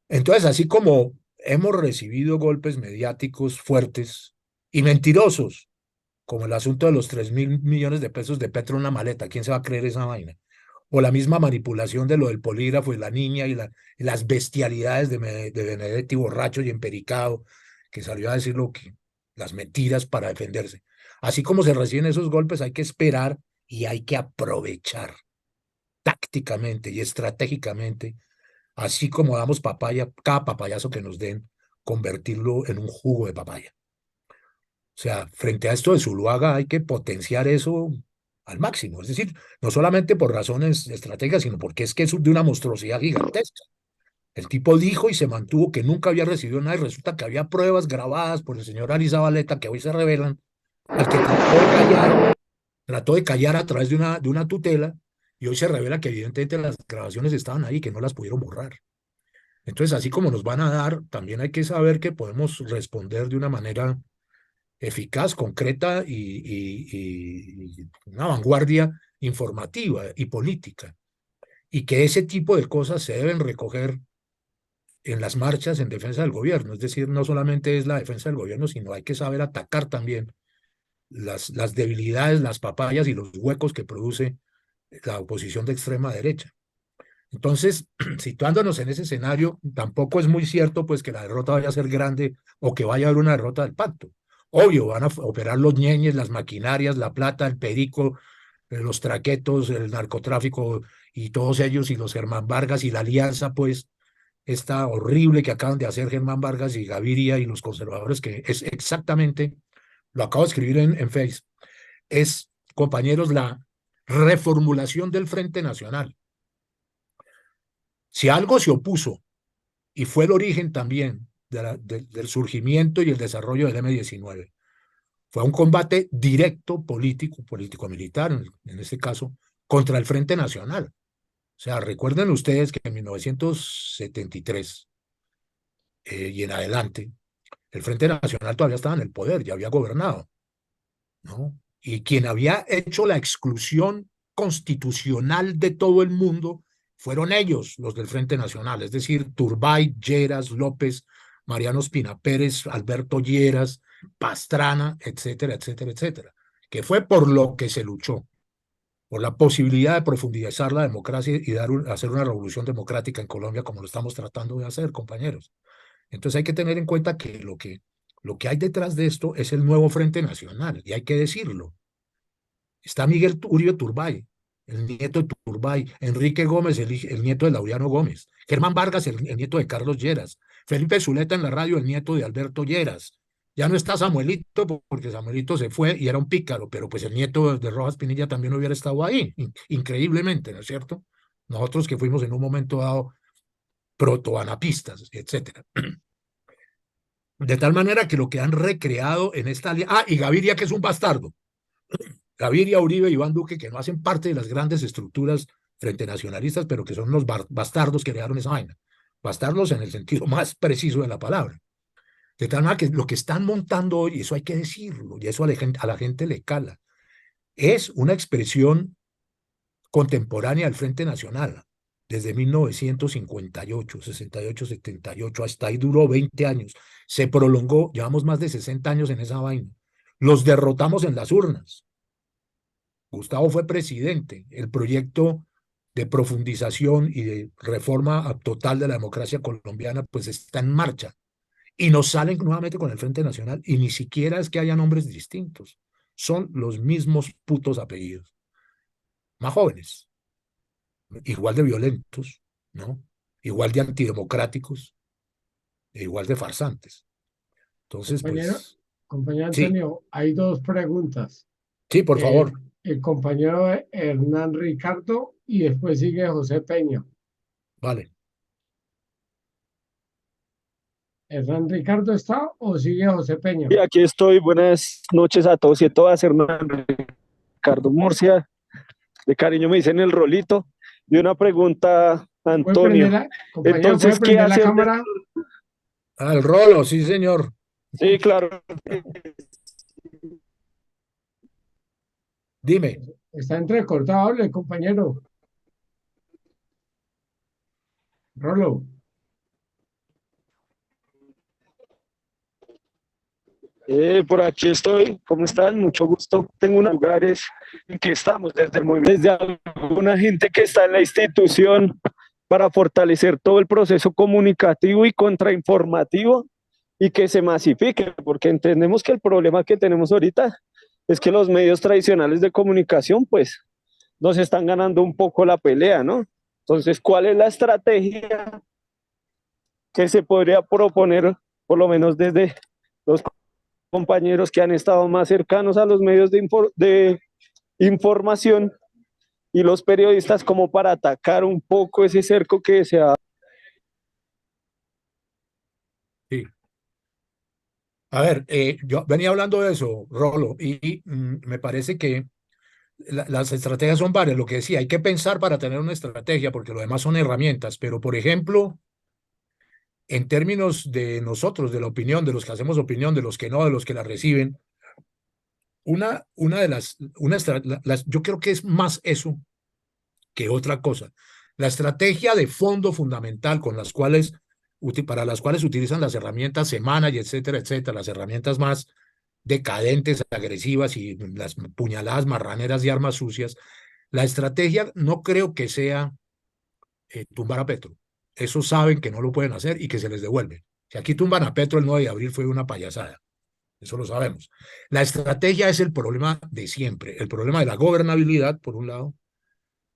Entonces, así como hemos recibido golpes mediáticos fuertes y mentirosos, como el asunto de los 3.000 millones de pesos de Petro en una maleta, ¿quién se va a creer esa vaina? O la misma manipulación de lo del polígrafo y la niña y las bestialidades de Benedetti borracho y empericado, que salió a decir las mentiras para defenderse. Así como se reciben esos golpes, hay que esperar y hay que aprovechar tácticamente y estratégicamente, así como damos papaya, cada papayazo que nos den, convertirlo en un jugo de papaya. O sea, frente a esto de Zuluaga hay que potenciar eso al máximo. Es decir, no solamente por razones estratégicas, sino porque es que es de una monstruosidad gigantesca. El tipo dijo y se mantuvo que nunca había recibido nada y resulta que había pruebas grabadas por el señor Ari Zabaleta que hoy se revelan, al que trató de callar a través de una tutela y hoy se revela que evidentemente las grabaciones estaban ahí, que no las pudieron borrar. Entonces, así como nos van a dar, también hay que saber que podemos responder de una manera eficaz, concreta y una vanguardia informativa y política. Y que ese tipo de cosas se deben recoger en las marchas en defensa del gobierno. Es decir, no solamente es la defensa del gobierno, sino hay que saber atacar también las debilidades, las papayas y los huecos que produce la oposición de extrema derecha. Entonces, situándonos en ese escenario, tampoco es muy cierto pues que la derrota vaya a ser grande o que vaya a haber una derrota del pacto. Obvio, van a operar los ñeñes, las maquinarias, la plata, el perico, los traquetos, el narcotráfico y todos ellos y los Germán Vargas y la alianza pues esta horrible que acaban de hacer Germán Vargas y Gaviria y los conservadores, que es exactamente, lo acabo de escribir en Face, es, compañeros, la reformulación del Frente Nacional. Si algo se opuso y fue el origen también del surgimiento y el desarrollo del M-19, fue un combate directo político-militar, en este caso, contra el Frente Nacional. O sea, recuerden ustedes que en 1973 y en adelante, el Frente Nacional todavía estaba en el poder, ya había gobernado, ¿no? Y quien había hecho la exclusión constitucional de todo el mundo fueron ellos, los del Frente Nacional, es decir, Turbay, Lleras, López, Mariano Espina Pérez, Alberto Lleras, Pastrana, etcétera, etcétera, etcétera, que fue por lo que se luchó, por la posibilidad de profundizar la democracia y hacer una revolución democrática en Colombia como lo estamos tratando de hacer, compañeros. Entonces hay que tener en cuenta que lo que hay detrás de esto es el nuevo Frente Nacional, y hay que decirlo. Está Miguel Uribe Turbay, el nieto de Turbay, Enrique Gómez, el nieto de Laureano Gómez, Germán Vargas, el nieto de Carlos Lleras, Felipe Zuleta en la radio, el nieto de Alberto Lleras. Ya no está Samuelito, porque Samuelito se fue y era un pícaro, pero pues el nieto de Rojas Pinilla también hubiera estado ahí, increíblemente, ¿no es cierto? Nosotros que fuimos en un momento dado protoanapistas, etcétera. De tal manera que lo que han recreado en esta alianza. Ah, y Gaviria, que es un bastardo. Gaviria, Uribe y Iván Duque, que no hacen parte de las grandes estructuras frente nacionalistas, pero que son los bastardos que crearon esa vaina. Bastardos en el sentido más preciso de la palabra. De tal manera que lo que están montando hoy, y eso hay que decirlo, y eso a la gente le cala, es una expresión contemporánea del Frente Nacional. Desde 1958, 68, 78, hasta ahí duró 20 años. Se prolongó, llevamos más de 60 años en esa vaina. Los derrotamos en las urnas. Gustavo fue presidente. El proyecto de profundización y de reforma total de la democracia colombiana pues está en marcha. Y nos salen nuevamente con el Frente Nacional y ni siquiera es que haya nombres distintos. Son los mismos putos apellidos. Más jóvenes, igual de violentos, ¿no? Igual de antidemocráticos, e igual de farsantes. Entonces, Compañero, pues, compañero sí, Antonio, hay dos preguntas. sí, por El, favor. el compañero Hernán Ricardo y después sigue José Peña. Vale. ¿Hernán Ricardo está o sigue José Peña? Y aquí estoy. Buenas noches a todos y a todas. Hernán Ricardo Murcia, de cariño me dicen el rolito. Y una pregunta, ¿Puede prender Antonio. compañero, puede Entonces, ¿qué prender la hacer? cámara? Ah, el rolo, sí, señor. Sí, claro. Dime. Está entrecortado, hable, compañero. Rolo. Por aquí estoy, ¿cómo están? Mucho gusto. Tengo unos lugares en que estamos desde el movimiento, desde alguna gente que está en la institución para fortalecer todo el proceso comunicativo y contrainformativo y que se masifique, porque entendemos que el problema que tenemos ahorita es que los medios tradicionales de comunicación pues nos están ganando un poco la pelea, ¿no? Entonces, ¿cuál es la estrategia que se podría proponer, por lo menos desde los compañeros que han estado más cercanos a los medios de información y los periodistas como para atacar un poco ese cerco que se ha... Sí. A ver, yo venía hablando de eso, Rolo, y me parece que las estrategias son varias. Lo que decía, hay que pensar para tener una estrategia, porque lo demás son herramientas. Pero, por ejemplo, en términos de nosotros, de la opinión, de los que hacemos opinión, de los que no, de los que la reciben, una de yo creo que es más eso que otra cosa. La estrategia de fondo fundamental con las cuales, para las cuales utilizan las herramientas semana y etcétera, etcétera, las herramientas más decadentes, agresivas y las puñaladas marraneras y armas sucias, la estrategia no creo que sea tumbar a Petro. Eso saben que no lo pueden hacer y que se les devuelve. Si aquí tumban a Petro el 9 de abril fue una payasada. Eso lo sabemos. La estrategia es el problema de siempre, el problema de la gobernabilidad, por un lado,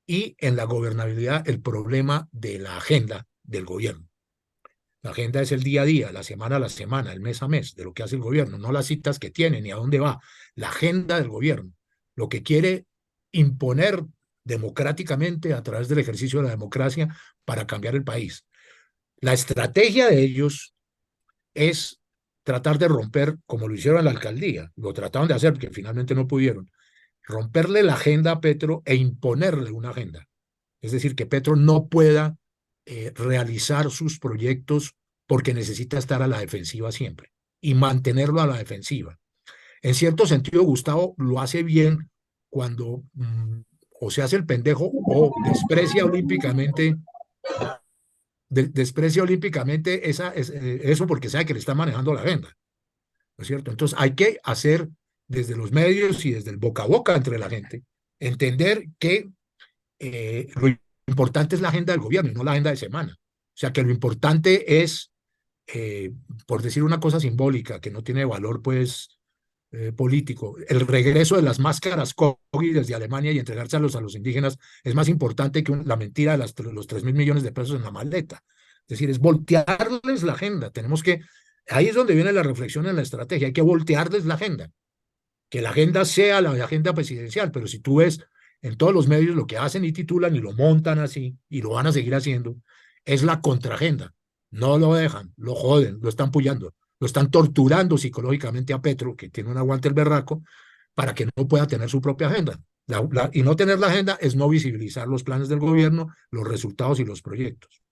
y en la gobernabilidad el problema de la agenda del gobierno. La agenda es el día a día, la semana, el mes a mes de lo que hace el gobierno, no las citas que tiene ni a dónde va. La agenda del gobierno, lo que quiere imponer democráticamente a través del ejercicio de la democracia para cambiar el país. La estrategia de ellos es tratar de romper, como lo hicieron en la alcaldía, lo trataron de hacer porque finalmente no pudieron, romperle la agenda a Petro e imponerle una agenda. Es decir, que Petro no pueda realizar sus proyectos porque necesita estar a la defensiva siempre y mantenerlo a la defensiva. En cierto sentido, Gustavo lo hace bien cuando o se hace el pendejo o desprecia olímpicamente eso porque sabe que le está manejando la agenda, ¿no es cierto? Entonces hay que hacer desde los medios y desde el boca a boca entre la gente, entender que lo importante es la agenda del gobierno y no la agenda de semana. O sea, que lo importante es, por decir una cosa simbólica que no tiene valor, pues, político, el regreso de las máscaras COVID desde Alemania y entregárselos a los indígenas es más importante que la mentira de los 3.000 millones de pesos en la maleta. Es decir, es voltearles la agenda. Ahí es donde viene la reflexión en la estrategia. Hay que voltearles la agenda. Que la agenda sea la agenda presidencial, pero si tú ves en todos los medios lo que hacen y titulan y lo montan así y lo van a seguir haciendo, es la contraagenda. No lo dejan, lo joden, lo están puyando, lo están torturando psicológicamente a Petro, que tiene un aguante el berraco, para que no pueda tener su propia agenda. Y no tener la agenda es no visibilizar los planes del gobierno, los resultados y los proyectos.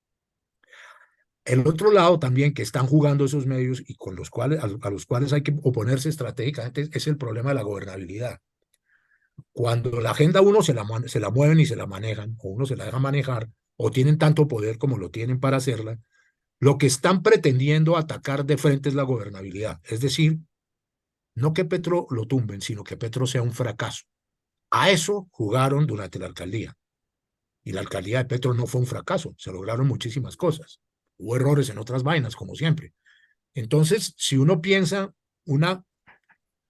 El otro lado también que están jugando esos medios y con a los cuales hay que oponerse estratégicamente es el problema de la gobernabilidad. Cuando la agenda uno se la mueven y se la manejan, o uno se la deja manejar, o tienen tanto poder como lo tienen para hacerla, lo que están pretendiendo atacar de frente es la gobernabilidad. Es decir, no que Petro lo tumben, sino que Petro sea un fracaso. A eso jugaron durante la alcaldía. Y la alcaldía de Petro no fue un fracaso, se lograron muchísimas cosas. Hubo errores en otras vainas, como siempre. Entonces, si uno piensa una,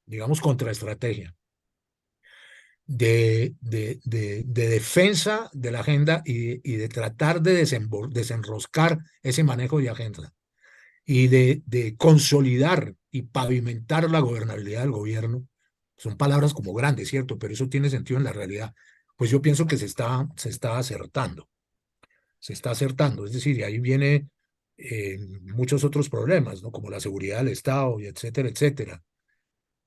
digamos, contraestrategia de defensa de la agenda y de tratar de desenroscar ese manejo de agenda y de consolidar y pavimentar la gobernabilidad del gobierno, son palabras como grandes, ¿cierto? Pero eso tiene sentido en la realidad. Pues yo pienso que se está acertando. Se está acertando. Es decir, y ahí viene muchos otros problemas, ¿no? Como la seguridad del Estado, y etcétera, etcétera.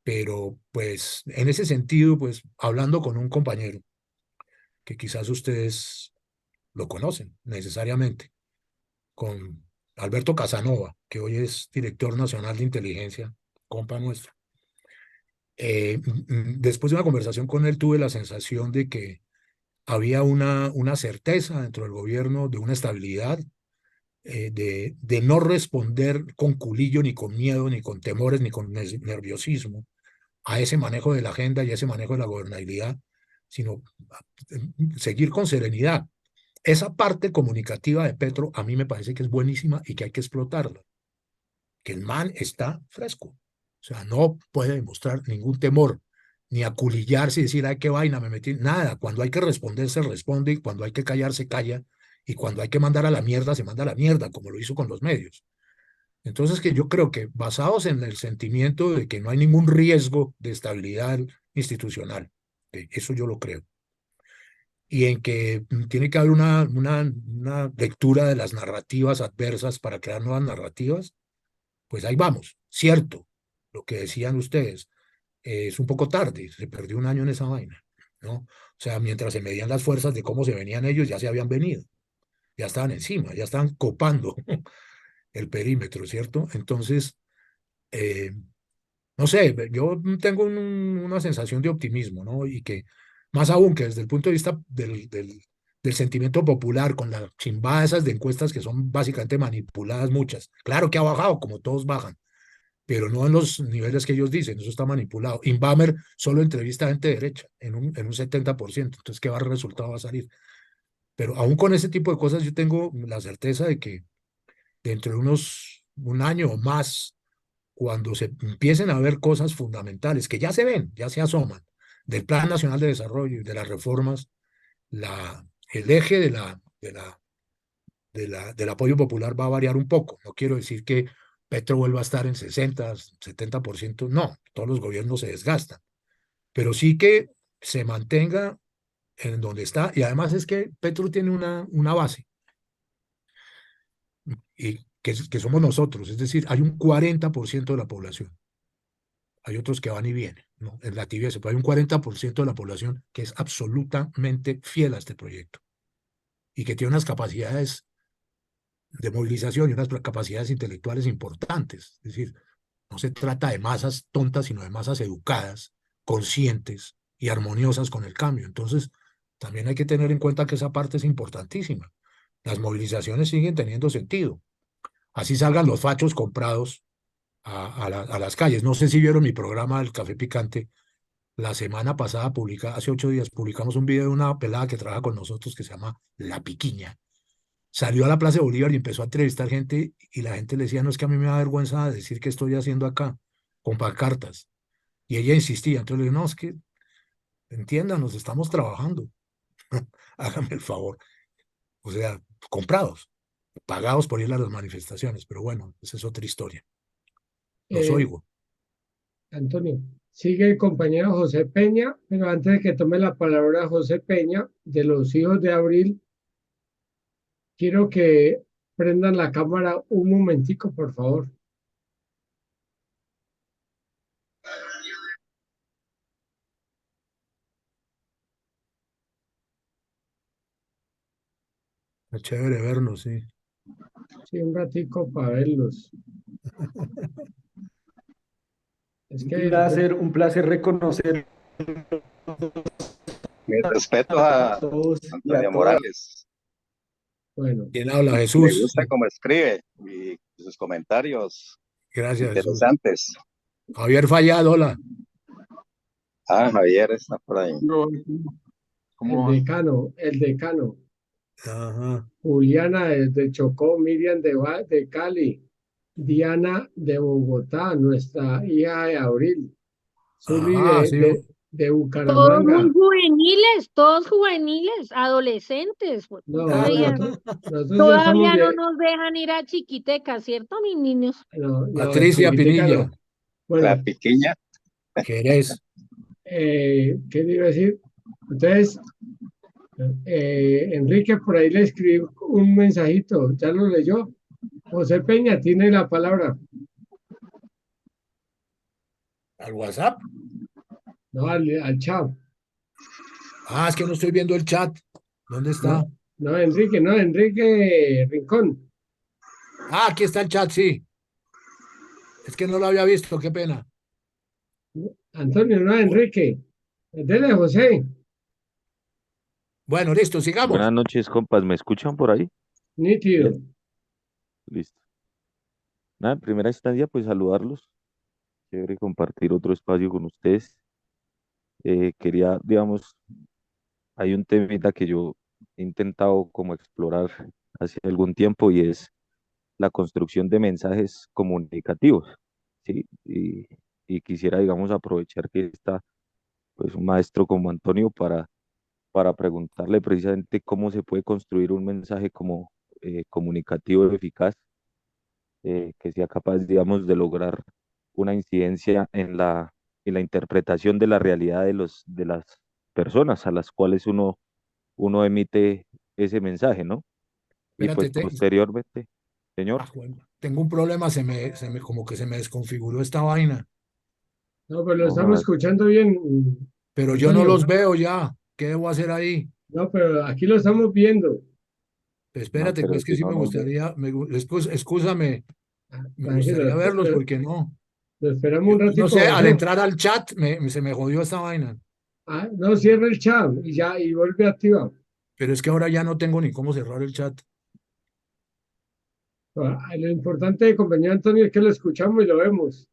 Pero, pues, en ese sentido, pues, hablando con un compañero que quizás ustedes lo conocen necesariamente, con Alberto Casanova, que hoy es director nacional de inteligencia, compa nuestro. Después de una conversación con él tuve la sensación de que había una certeza dentro del gobierno de una estabilidad, de no responder con culillo, ni con miedo, ni con temores, ni con nerviosismo a ese manejo de la agenda y a ese manejo de la gobernabilidad, sino seguir con serenidad. Esa parte comunicativa de Petro a mí me parece que es buenísima y que hay que explotarla. Que el man está fresco. O sea, no puede demostrar ningún temor, ni aculillarse y decir, ay, qué vaina, me metí. Nada, cuando hay que responder, se responde, y cuando hay que callar, se calla, y cuando hay que mandar a la mierda, se manda a la mierda, como lo hizo con los medios. Entonces, que yo creo que basados en el sentimiento de que no hay ningún riesgo de estabilidad institucional, eso yo lo creo, y en que tiene que haber una lectura de las narrativas adversas para crear nuevas narrativas, pues ahí vamos, cierto, lo que decían ustedes, es un poco tarde, se perdió un año en esa vaina, ¿no? O sea, mientras se medían las fuerzas de cómo se venían ellos, ya se habían venido, ya estaban encima, ya estaban copando el perímetro, ¿cierto? Entonces, eh, no sé, yo tengo una sensación de optimismo, ¿no? Y que, más aún que desde el punto de vista del sentimiento popular, con las chimbadas esas de encuestas que son básicamente manipuladas muchas. Claro que ha bajado, como todos bajan, pero no en los niveles que ellos dicen, eso está manipulado. Inbamer solo entrevista a gente derecha en un 70%, entonces, ¿qué resultado va a salir? Pero aún con ese tipo de cosas, yo tengo la certeza de que dentro de un año o más, cuando se empiecen a ver cosas fundamentales que ya se ven, ya se asoman, del Plan Nacional de Desarrollo y de las reformas, el eje del apoyo popular va a variar un poco. No quiero decir que Petro vuelva a estar en 60, 70%, no, todos los gobiernos se desgastan, pero sí que se mantenga en donde está, y además es que Petro tiene una base, y que somos nosotros, es decir, hay un 40% de la población. Hay otros que van y vienen, ¿no? En la tibieza, pero hay un 40% de la población que es absolutamente fiel a este proyecto y que tiene unas capacidades de movilización y unas capacidades intelectuales importantes. Es decir, no se trata de masas tontas, sino de masas educadas, conscientes y armoniosas con el cambio. Entonces, también hay que tener en cuenta que esa parte es importantísima. Las movilizaciones siguen teniendo sentido. Así salgan los fachos comprados a las calles. No sé si vieron mi programa del Café Picante. La semana pasada, hace 8 días, publicamos un video de una pelada que trabaja con nosotros que se llama La Piquiña. Salió a la Plaza de Bolívar y empezó a entrevistar gente y la gente le decía, no, es que a mí me da vergüenza decir qué estoy haciendo acá, con pancartas. Y ella insistía, entonces le dije, no, es que entiéndanos, estamos trabajando. Hágame el favor. O sea, comprados, pagados por ir a las manifestaciones, pero bueno, esa es otra historia. Los Eh, oigo. Antonio, sigue el compañero José Peña, pero antes de que tome la palabra José Peña, de los hijos de Abril, quiero que prendan la cámara un momentico, por favor. Es chévere vernos, sí. Sí, un ratico para verlos. Es que, Un placer reconocer Mis respetos a a todos y a Antonio todas. Morales. bueno, ¿Quién habla? Me Jesús. gusta cómo escribe y sus comentarios Gracias, Jesús. interesantes. Javier Fallado, hola. Ah, Javier está por ahí. el decano, Ajá. Juliana desde Chocó, Miriam de Cali, Diana de Bogotá, nuestra hija de Abril, Zuli Ajá, sí. de Todos Bucaramanga. muy todos juveniles, adolescentes. Pues, No, todavía, nosotros ya estamos todavía no bien. nos dejan ir a Chiquiteca, ¿cierto, mis niños? No, no, Patricia chiquitica Pinilla, no. La Bueno, piquiña. Jerez. ¿qué le iba a decir? Entonces, Enrique por ahí le escribí un mensajito, ¿ya lo leyó? José Peña tiene la palabra, ¿Al WhatsApp? no al chat. Ah, es que no estoy viendo el chat. ¿Dónde está? No, no, Enrique Rincón. Ah, aquí está el chat, sí. Es que no lo había visto, qué pena. Antonio, no, Enrique. Dele, José. Bueno, listo, sigamos. Buenas noches, compas. ¿Me escuchan por ahí? Nítido. Bien, listo. Nada, en primera instancia, pues saludarlos. Chévere compartir otro espacio con ustedes. Quería, digamos, hay un temita que yo he intentado como explorar hace algún tiempo y es la construcción de mensajes comunicativos, ¿sí? Y quisiera, digamos, aprovechar que está pues un maestro como Antonio para preguntarle precisamente cómo se puede construir un mensaje como comunicativo eficaz, que sea capaz, digamos, de lograr una incidencia en la interpretación de la realidad de las personas a las cuales uno emite ese mensaje, ¿no? Y pues Espérate, posteriormente, señor, tengo un problema, como que se me desconfiguró esta vaina, No, pues lo estamos no, escuchando bien, pero yo no Antonio. los veo ya. ¿Qué debo hacer ahí? No, pero aquí lo estamos viendo. no, Espérate, que pero es que si sí no me nos ve. gustaría, excúsame, me Tranquilo, gustaría verlos porque no. lo esperamos Yo un no ratico, sé, al José. entrar al chat se me jodió esta vaina, Ah, no, cierra el chat y ya, y vuelve a activar. pero es que ahora ya no tengo ni cómo cerrar el chat. Ah, lo importante de compañía Antonio es que lo escuchamos y lo vemos.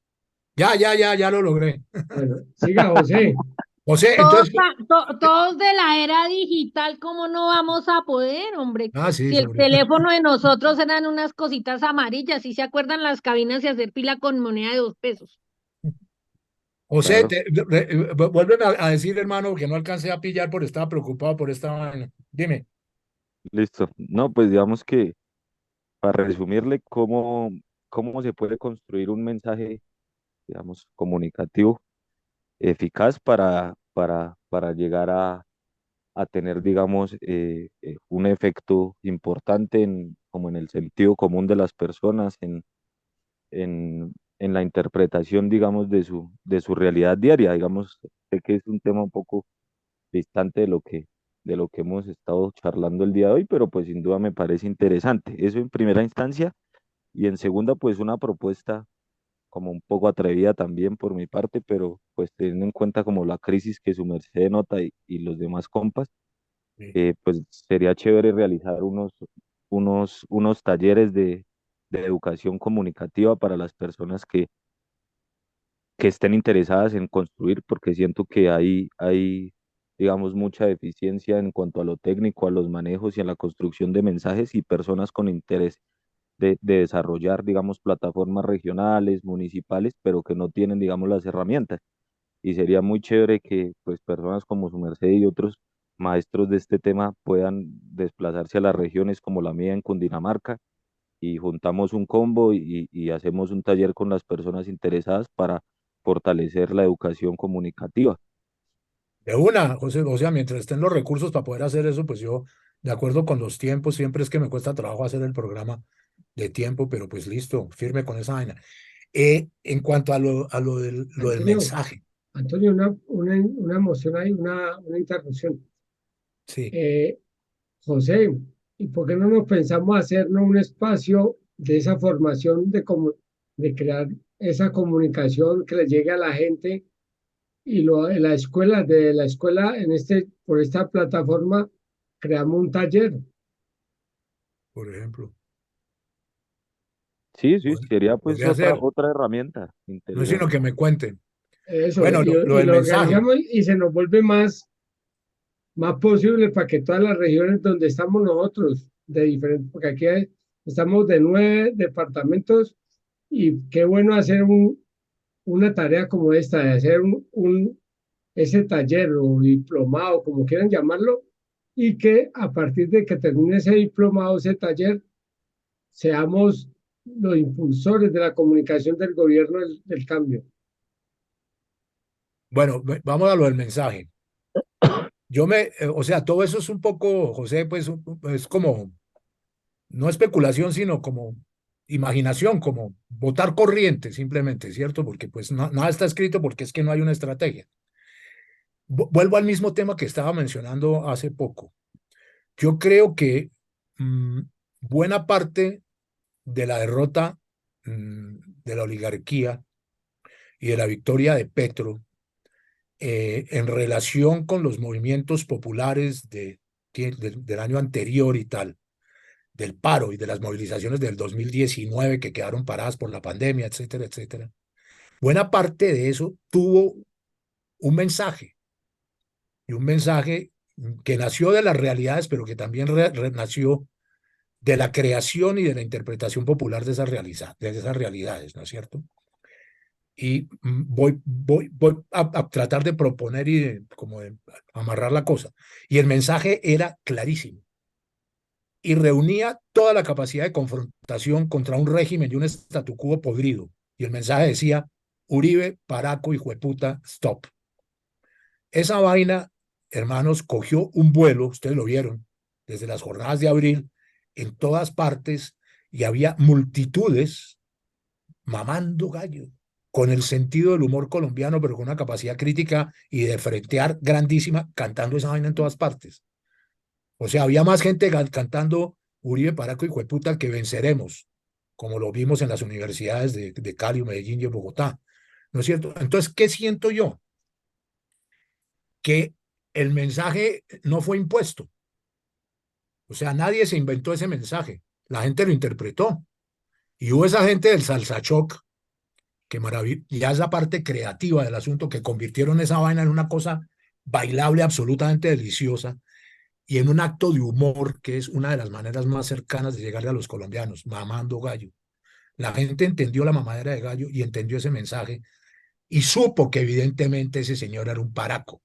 Ya lo logré. Bueno, siga, José. José, Todos, entonces, todos de la era digital, ¿cómo no vamos a poder, hombre? sí, Si el sobre. teléfono de nosotros eran unas cositas amarillas, ¿sí se acuerdan las cabinas y hacer pila con moneda de 2 pesos? José, Claro, vuelven a decir, hermano, que no alcancé a pillar por estaba preocupado por esta vaina. Dime. listo. No, pues digamos que para resumirle cómo se puede construir un mensaje, digamos, comunicativo eficaz para llegar a tener, digamos, un efecto importante como en el sentido común de las personas, en la interpretación, digamos, de su realidad diaria. Digamos, sé que es un tema un poco distante de lo que hemos estado charlando el día de hoy, pero pues sin duda me parece interesante. Eso en primera instancia. Y en segunda, pues una propuesta como un poco atrevida también por mi parte, pero pues teniendo en cuenta como la crisis que su merced nota y los demás compas, Sí. pues sería chévere realizar unos talleres de educación comunicativa para las personas que estén interesadas en construir, porque siento que hay, digamos, mucha deficiencia en cuanto a lo técnico, a los manejos y a la construcción de mensajes y personas con interés de desarrollar, digamos, plataformas regionales, municipales, pero que no tienen, digamos, las herramientas. Y sería muy chévere que, pues, personas como su merced y otros maestros de este tema puedan desplazarse a las regiones como la mía en Cundinamarca y juntamos un combo y hacemos un taller con las personas interesadas para fortalecer la educación comunicativa. De una, José, o sea, mientras estén los recursos para poder hacer eso, pues yo, de acuerdo con los tiempos, siempre es que me cuesta trabajo hacer el programa de tiempo, pero pues listo, firme con esa vaina. En cuanto a lo del Antonio, mensaje, Antonio, una emoción ahí, una interrupción. sí, Eh, José, ¿y por qué no nos pensamos hacernos un espacio de esa formación de crear esa comunicación que le llegue a la gente y en la escuela, por esta plataforma, creamos un taller? por ejemplo, Sí, sí, sería pues podría ser, otra herramienta no es sino que interesante. me cuenten. Eso, Bueno, lo y del lo mensaje, organizamos y se nos vuelve más posible para que todas las regiones donde estamos nosotros, de diferentes, porque estamos de 9 departamentos y qué bueno hacer una tarea como esta, de hacer ese taller o diplomado, como quieran llamarlo, y que a partir de que termine ese diplomado, ese taller, seamos los impulsores de la comunicación del gobierno del cambio. bueno, vamos a lo del mensaje. O sea, todo eso es un poco, José, pues es como, no especulación, sino como imaginación, como votar corriente, simplemente, ¿cierto? Porque pues nada está escrito porque es que no hay una estrategia. Vuelvo al mismo tema que estaba mencionando hace poco. Yo creo que mm, buena parte de la derrota de la oligarquía y de la victoria de Petro en relación con los movimientos populares del año anterior y tal, del paro y de las movilizaciones del 2019 que quedaron paradas por la pandemia, etcétera, etcétera. Buena parte de eso tuvo un mensaje, y un mensaje que nació de las realidades, pero que también nació de la creación y de la interpretación popular de esas realidades, ¿no es cierto? Y voy a tratar de proponer y como de amarrar la cosa. Y el mensaje era clarísimo y reunía toda la capacidad de confrontación contra un régimen y un statu quo podrido. Y el mensaje decía: Uribe, Paraco, hijueputa, stop. Esa vaina, hermanos, cogió un vuelo, ustedes lo vieron, desde las jornadas de abril, en todas partes, y había multitudes mamando gallo, con el sentido del humor colombiano, pero con una capacidad crítica y de frentear grandísima, cantando esa vaina en todas partes. O sea, había más gente cantando Uribe, Paraco y Jueputa que venceremos, como lo vimos en las universidades de Cali, Medellín y Bogotá. ¿No es cierto? Entonces, ¿qué siento yo? Que el mensaje no fue impuesto. O sea, nadie se inventó ese mensaje. La gente lo interpretó. Y hubo esa gente del salsachoc, que ya es la parte creativa del asunto, que convirtieron esa vaina en una cosa bailable, absolutamente deliciosa, y en un acto de humor, que es una de las maneras más cercanas de llegarle a los colombianos, mamando gallo. La gente entendió la mamadera de gallo y entendió ese mensaje y supo que evidentemente ese señor era un paraco.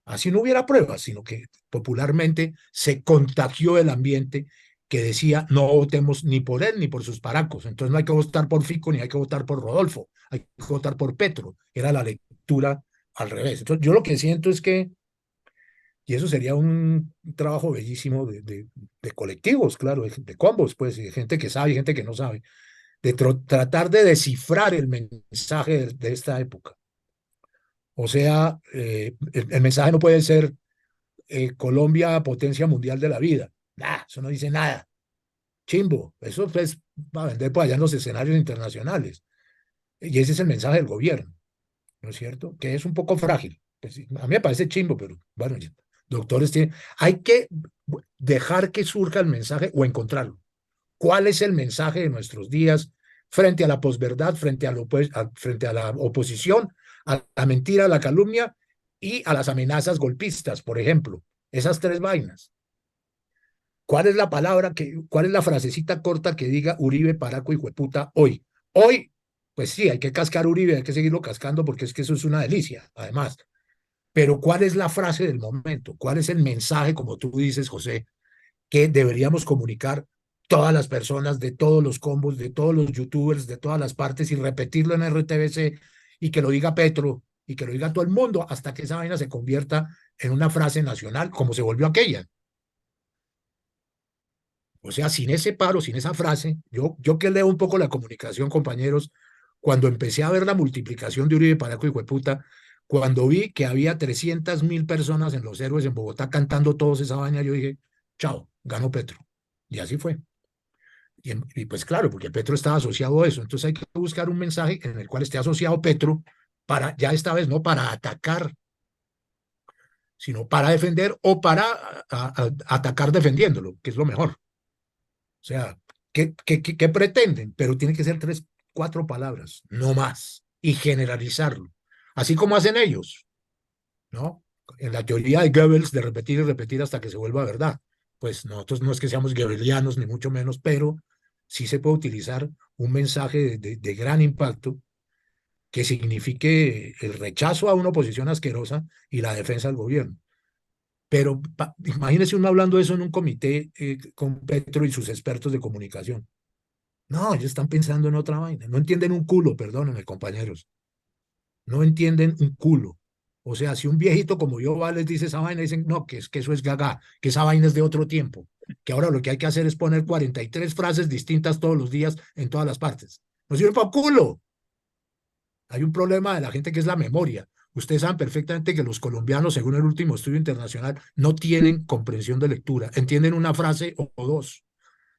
Así no hubiera pruebas, sino que popularmente se contagió el ambiente que decía: no votemos ni por él ni por sus paracos. Entonces no hay que votar por Fico ni hay que votar por Rodolfo, hay que votar por Petro. Era la lectura al revés. Entonces yo lo que siento es que, y eso sería un trabajo bellísimo de colectivos, claro, de combos, pues, de gente que sabe y gente que no sabe, de tratar de descifrar el mensaje de esta época. O sea, el mensaje no puede ser Colombia, potencia mundial de la vida. Nah, eso no dice nada. Chimbo, eso pues va a vender por allá en los escenarios internacionales. Y ese es el mensaje del gobierno, ¿no es cierto? Que es un poco frágil. Pues, a mí me parece chimbo, pero bueno, doctores tienen. Hay que dejar que surja el mensaje o encontrarlo. ¿Cuál es el mensaje de nuestros días frente a la posverdad, frente a la oposición, a la mentira, a la calumnia y a las amenazas golpistas, por ejemplo? Esas tres vainas. ¿Cuál es la cuál es la frasecita corta que diga Uribe, Paraco y Jueputa hoy? Hoy, pues sí, hay que cascar Uribe, hay que seguirlo cascando porque es que eso es una delicia, además. Pero ¿cuál es la frase del momento? ¿Cuál es el mensaje, como tú dices, José, que deberíamos comunicar todas las personas de todos los combos, de todos los youtubers, de todas las partes, y repetirlo en RTBC, y que lo diga Petro y que lo diga todo el mundo hasta que esa vaina se convierta en una frase nacional, como se volvió aquella? O sea, sin ese paro, sin esa frase, yo que leo un poco la comunicación, compañeros, cuando empecé a ver la multiplicación de Uribe, Paraco y Jueputa, cuando vi que había 300.000 personas en Los Héroes en Bogotá cantando todos esa vaina, yo dije: chao, ganó Petro. Y así fue. Y pues claro, porque Petro estaba asociado a eso. Entonces hay que buscar un mensaje en el cual esté asociado Petro, para, ya esta vez no para atacar, sino para defender, o para atacar defendiéndolo, que es lo mejor. O sea, ¿qué pretenden? Pero tiene que ser 3, 4 palabras, no más, y generalizarlo. Así como hacen ellos, ¿no? En la teoría de Goebbels, de repetir y repetir hasta que se vuelva verdad. Pues nosotros no es que seamos goebbelianos, ni mucho menos, pero sí se puede utilizar un mensaje de gran impacto que signifique el rechazo a una oposición asquerosa y la defensa del gobierno. Pero imagínese uno hablando de eso en un comité con Petro y sus expertos de comunicación. No, ellos están pensando en otra vaina. No entienden un culo, perdónenme, compañeros. No entienden un culo. O sea, si un viejito como yo les dice esa vaina, dicen: no, que eso es gaga, que esa vaina es de otro tiempo, que ahora lo que hay que hacer es poner 43 frases distintas todos los días en todas las partes. No sirve para culo. Hay un problema de la gente que es la memoria. Ustedes saben perfectamente que los colombianos, según el último estudio internacional, no tienen comprensión de lectura. Entienden una frase o dos.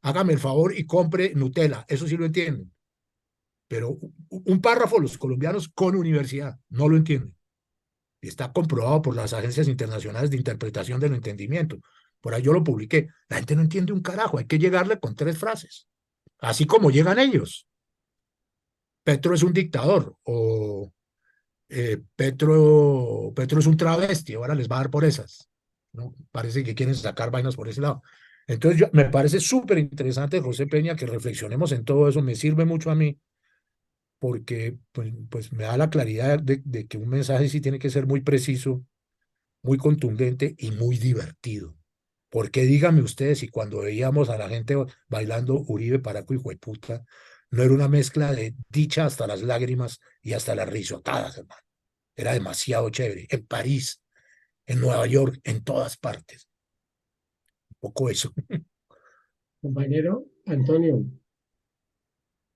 Hágame el favor y compre Nutella. Eso sí lo entienden. pero un párrafo, los colombianos con universidad, no lo entienden. Y está comprobado por las agencias internacionales de interpretación del entendimiento. Por ahí yo lo publiqué. La gente no entiende un carajo, hay que llegarle con 3 frases. Así como llegan ellos. Petro es un dictador, o Petro es un travesti, ahora les va a dar por esas, ¿no? Parece que quieren sacar vainas por ese lado. Entonces me parece súper interesante, José Peña, que reflexionemos en todo eso, me sirve mucho a mí, porque pues me da la claridad de que un mensaje sí tiene que ser muy preciso, muy contundente y muy divertido. Porque díganme ustedes si cuando veíamos a la gente bailando Uribe, Paraco y Jueputa, no era una mezcla de dicha hasta las lágrimas y hasta las risotadas, hermano. Era demasiado chévere. En París, en Nueva York, en todas partes. Un poco eso. Compañero Antonio,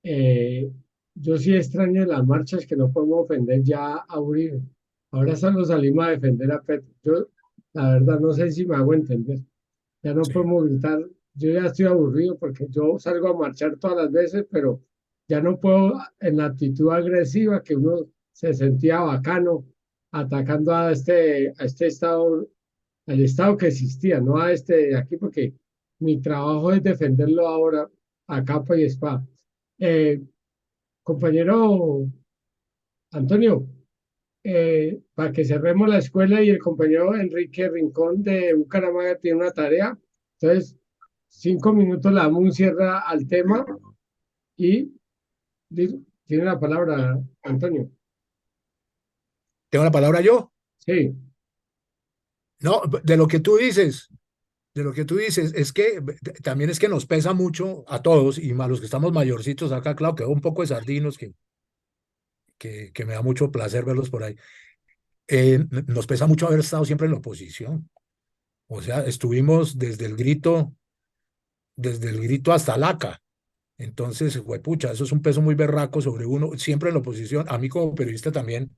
eh, yo sí extraño las marchas que no podemos ofender ya a Uribe. Ahora solo salimos a defender a Petro. Yo, la verdad, no sé si me hago entender. Ya no Sí. podemos gritar. Yo ya estoy aburrido porque yo salgo a marchar todas las veces, pero ya no puedo en la actitud agresiva que uno se sentía bacano atacando a este estado, al estado que existía, no a este de aquí, porque mi trabajo es defenderlo ahora a capa y espada. Eh, Compañero Antonio, para que cerremos la escuela y el compañero Enrique Rincón de Bucaramanga tiene una tarea. Entonces, 5 minutos le damos un cierre al tema y tiene la palabra Antonio. ¿Tengo la palabra yo? Sí, No, de lo que tú dices, es que también es que nos pesa mucho a todos y a los que estamos mayorcitos acá, claro, que un poco de sardinos que me da mucho placer verlos por ahí. Nos pesa mucho haber estado siempre en la oposición. O sea, estuvimos desde el grito hasta Laca. Entonces, huepucha, eso es un peso muy berraco sobre uno, siempre en la oposición. A mí como periodista también,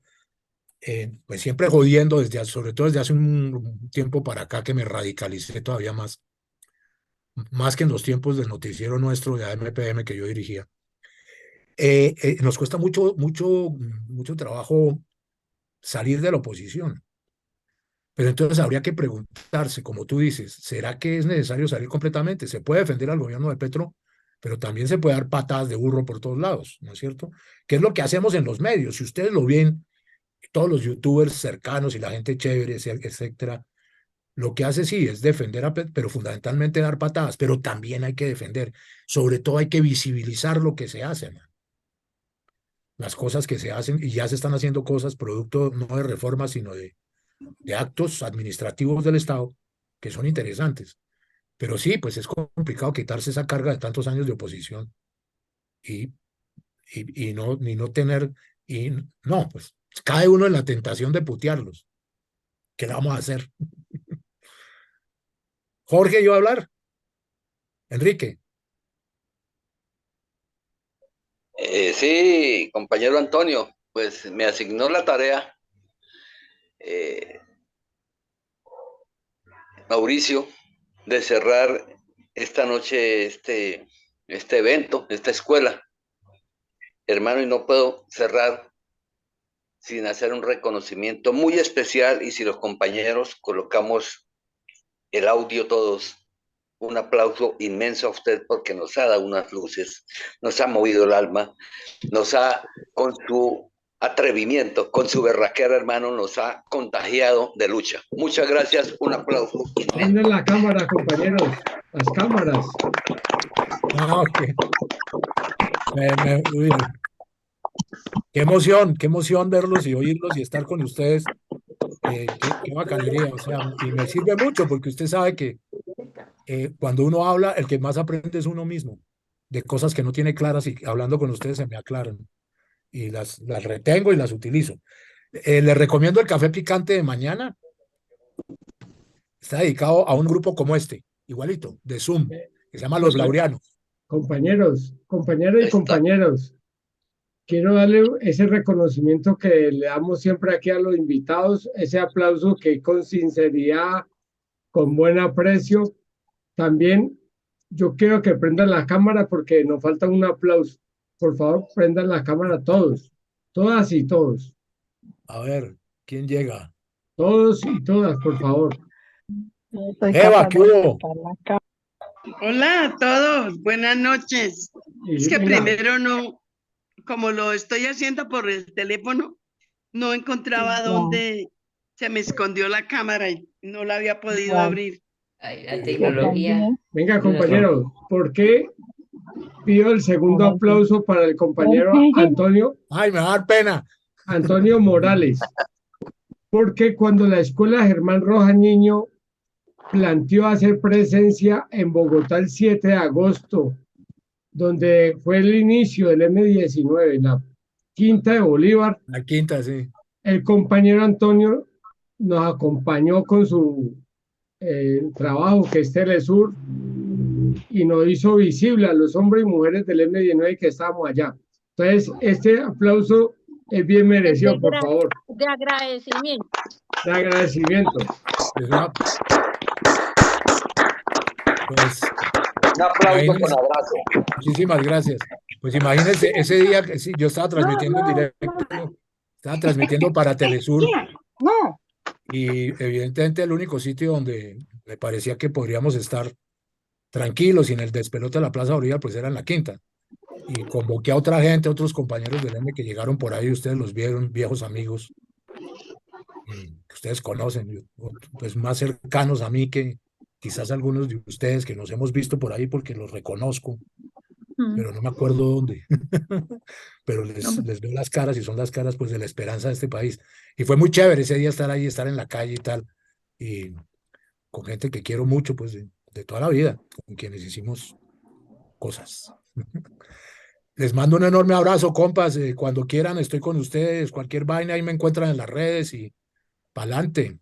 pues siempre jodiendo, sobre todo desde hace un tiempo para acá que me radicalicé todavía más que en los tiempos del noticiero nuestro de AMPM que yo dirigía. Nos cuesta mucho trabajo salir de la oposición. Pero entonces habría que preguntarse, como tú dices, ¿será que es necesario salir completamente? Se puede defender al gobierno de Petro, pero también se puede dar patadas de burro por todos lados, ¿no es cierto? ¿Qué es lo que hacemos en los medios? Si ustedes lo ven, todos los youtubers cercanos y la gente chévere, etcétera, lo que hace sí es defender a Petro, pero fundamentalmente dar patadas, pero también hay que defender. Sobre todo hay que visibilizar lo que se hace, man. Las cosas que se hacen, y ya se están haciendo cosas producto no de reformas, sino de actos administrativos del Estado que son interesantes. Pero sí, pues es complicado quitarse esa carga de tantos años de oposición y, y no tener, y no, pues cae uno en la tentación de putearlos. ¿Qué le vamos a hacer? Jorge, ¿iba a hablar? Enrique. Sí, compañero Antonio, pues me asignó la tarea, eh, Mauricio, de cerrar esta noche este evento, esta escuela. Hermano, y no puedo cerrar sin hacer un reconocimiento muy especial y si los compañeros colocamos el audio todos, un aplauso inmenso a usted porque nos ha dado unas luces, nos ha movido el alma, nos ha, con su atrevimiento, con su berraquera, hermano, nos ha contagiado de lucha. Muchas gracias, un aplauso inmenso. prenden la cámara, compañeros, las cámaras. No, uy, qué emoción verlos y oírlos y estar con ustedes. Qué bacanería, o sea, y me sirve mucho porque usted sabe que cuando uno habla, el que más aprende es uno mismo, de cosas que no tiene claras y hablando con ustedes se me aclaran y las retengo y las utilizo. Les recomiendo el café picante de mañana. Está dedicado a un grupo como este, igualito, de Zoom, Eh, que se llama Los Laureanos. Compañeros, compañeros y compañeros, quiero darle ese reconocimiento que le damos siempre aquí a los invitados, ese aplauso que con sinceridad, con buen aprecio. También yo quiero que prendan la cámara porque nos falta un aplauso. por favor, prendan la cámara todos, todas y todos, A ver, ¿quién llega? todos y todas, por favor. Eva, ¿qué hubo? Hola a todos, buenas noches. Es Y que venga, primero no, como lo estoy haciendo por el teléfono, no encontraba dónde se me escondió la cámara y no la había podido abrir. Ay, la tecnología. venga, compañeros, ¿por qué pido el segundo aplauso para el compañero Antonio, Ay, me va a dar pena. Antonio Morales? Porque cuando la escuela Germán Rojas Niño planteó hacer presencia en Bogotá el 7 de agosto, donde fue el inicio del M19, la Quinta de Bolívar, La quinta, sí. el compañero Antonio nos acompañó con su trabajo, que es Telesur, y nos hizo visible a los hombres y mujeres del M19 que estábamos allá. Entonces, este aplauso es bien merecido, por favor, De agradecimiento. de agradecimiento. Es una- Pues, Un aplauso con imagínense, abrazo. muchísimas gracias. Pues imagínense, ese día que sí, yo estaba transmitiendo en directo, estaba transmitiendo para Telesur y evidentemente el único sitio donde me parecía que podríamos estar tranquilos sin el despelote de la Plaza Bolívar, pues era en la quinta. Y convoqué a otra gente, otros compañeros del M que llegaron por ahí, ustedes los vieron, viejos amigos, que ustedes conocen, pues más cercanos a mí que quizás algunos de ustedes que nos hemos visto por ahí porque los reconozco, pero no me acuerdo dónde. Pero les veo las caras y son las caras pues de la esperanza de este país. Y fue muy chévere ese día estar ahí, estar en la calle y tal, y con gente que quiero mucho pues de toda la vida, con quienes hicimos cosas. Les mando un enorme abrazo, compas. Cuando quieran estoy con ustedes. Cualquier vaina ahí me encuentran en las redes y pa'lante.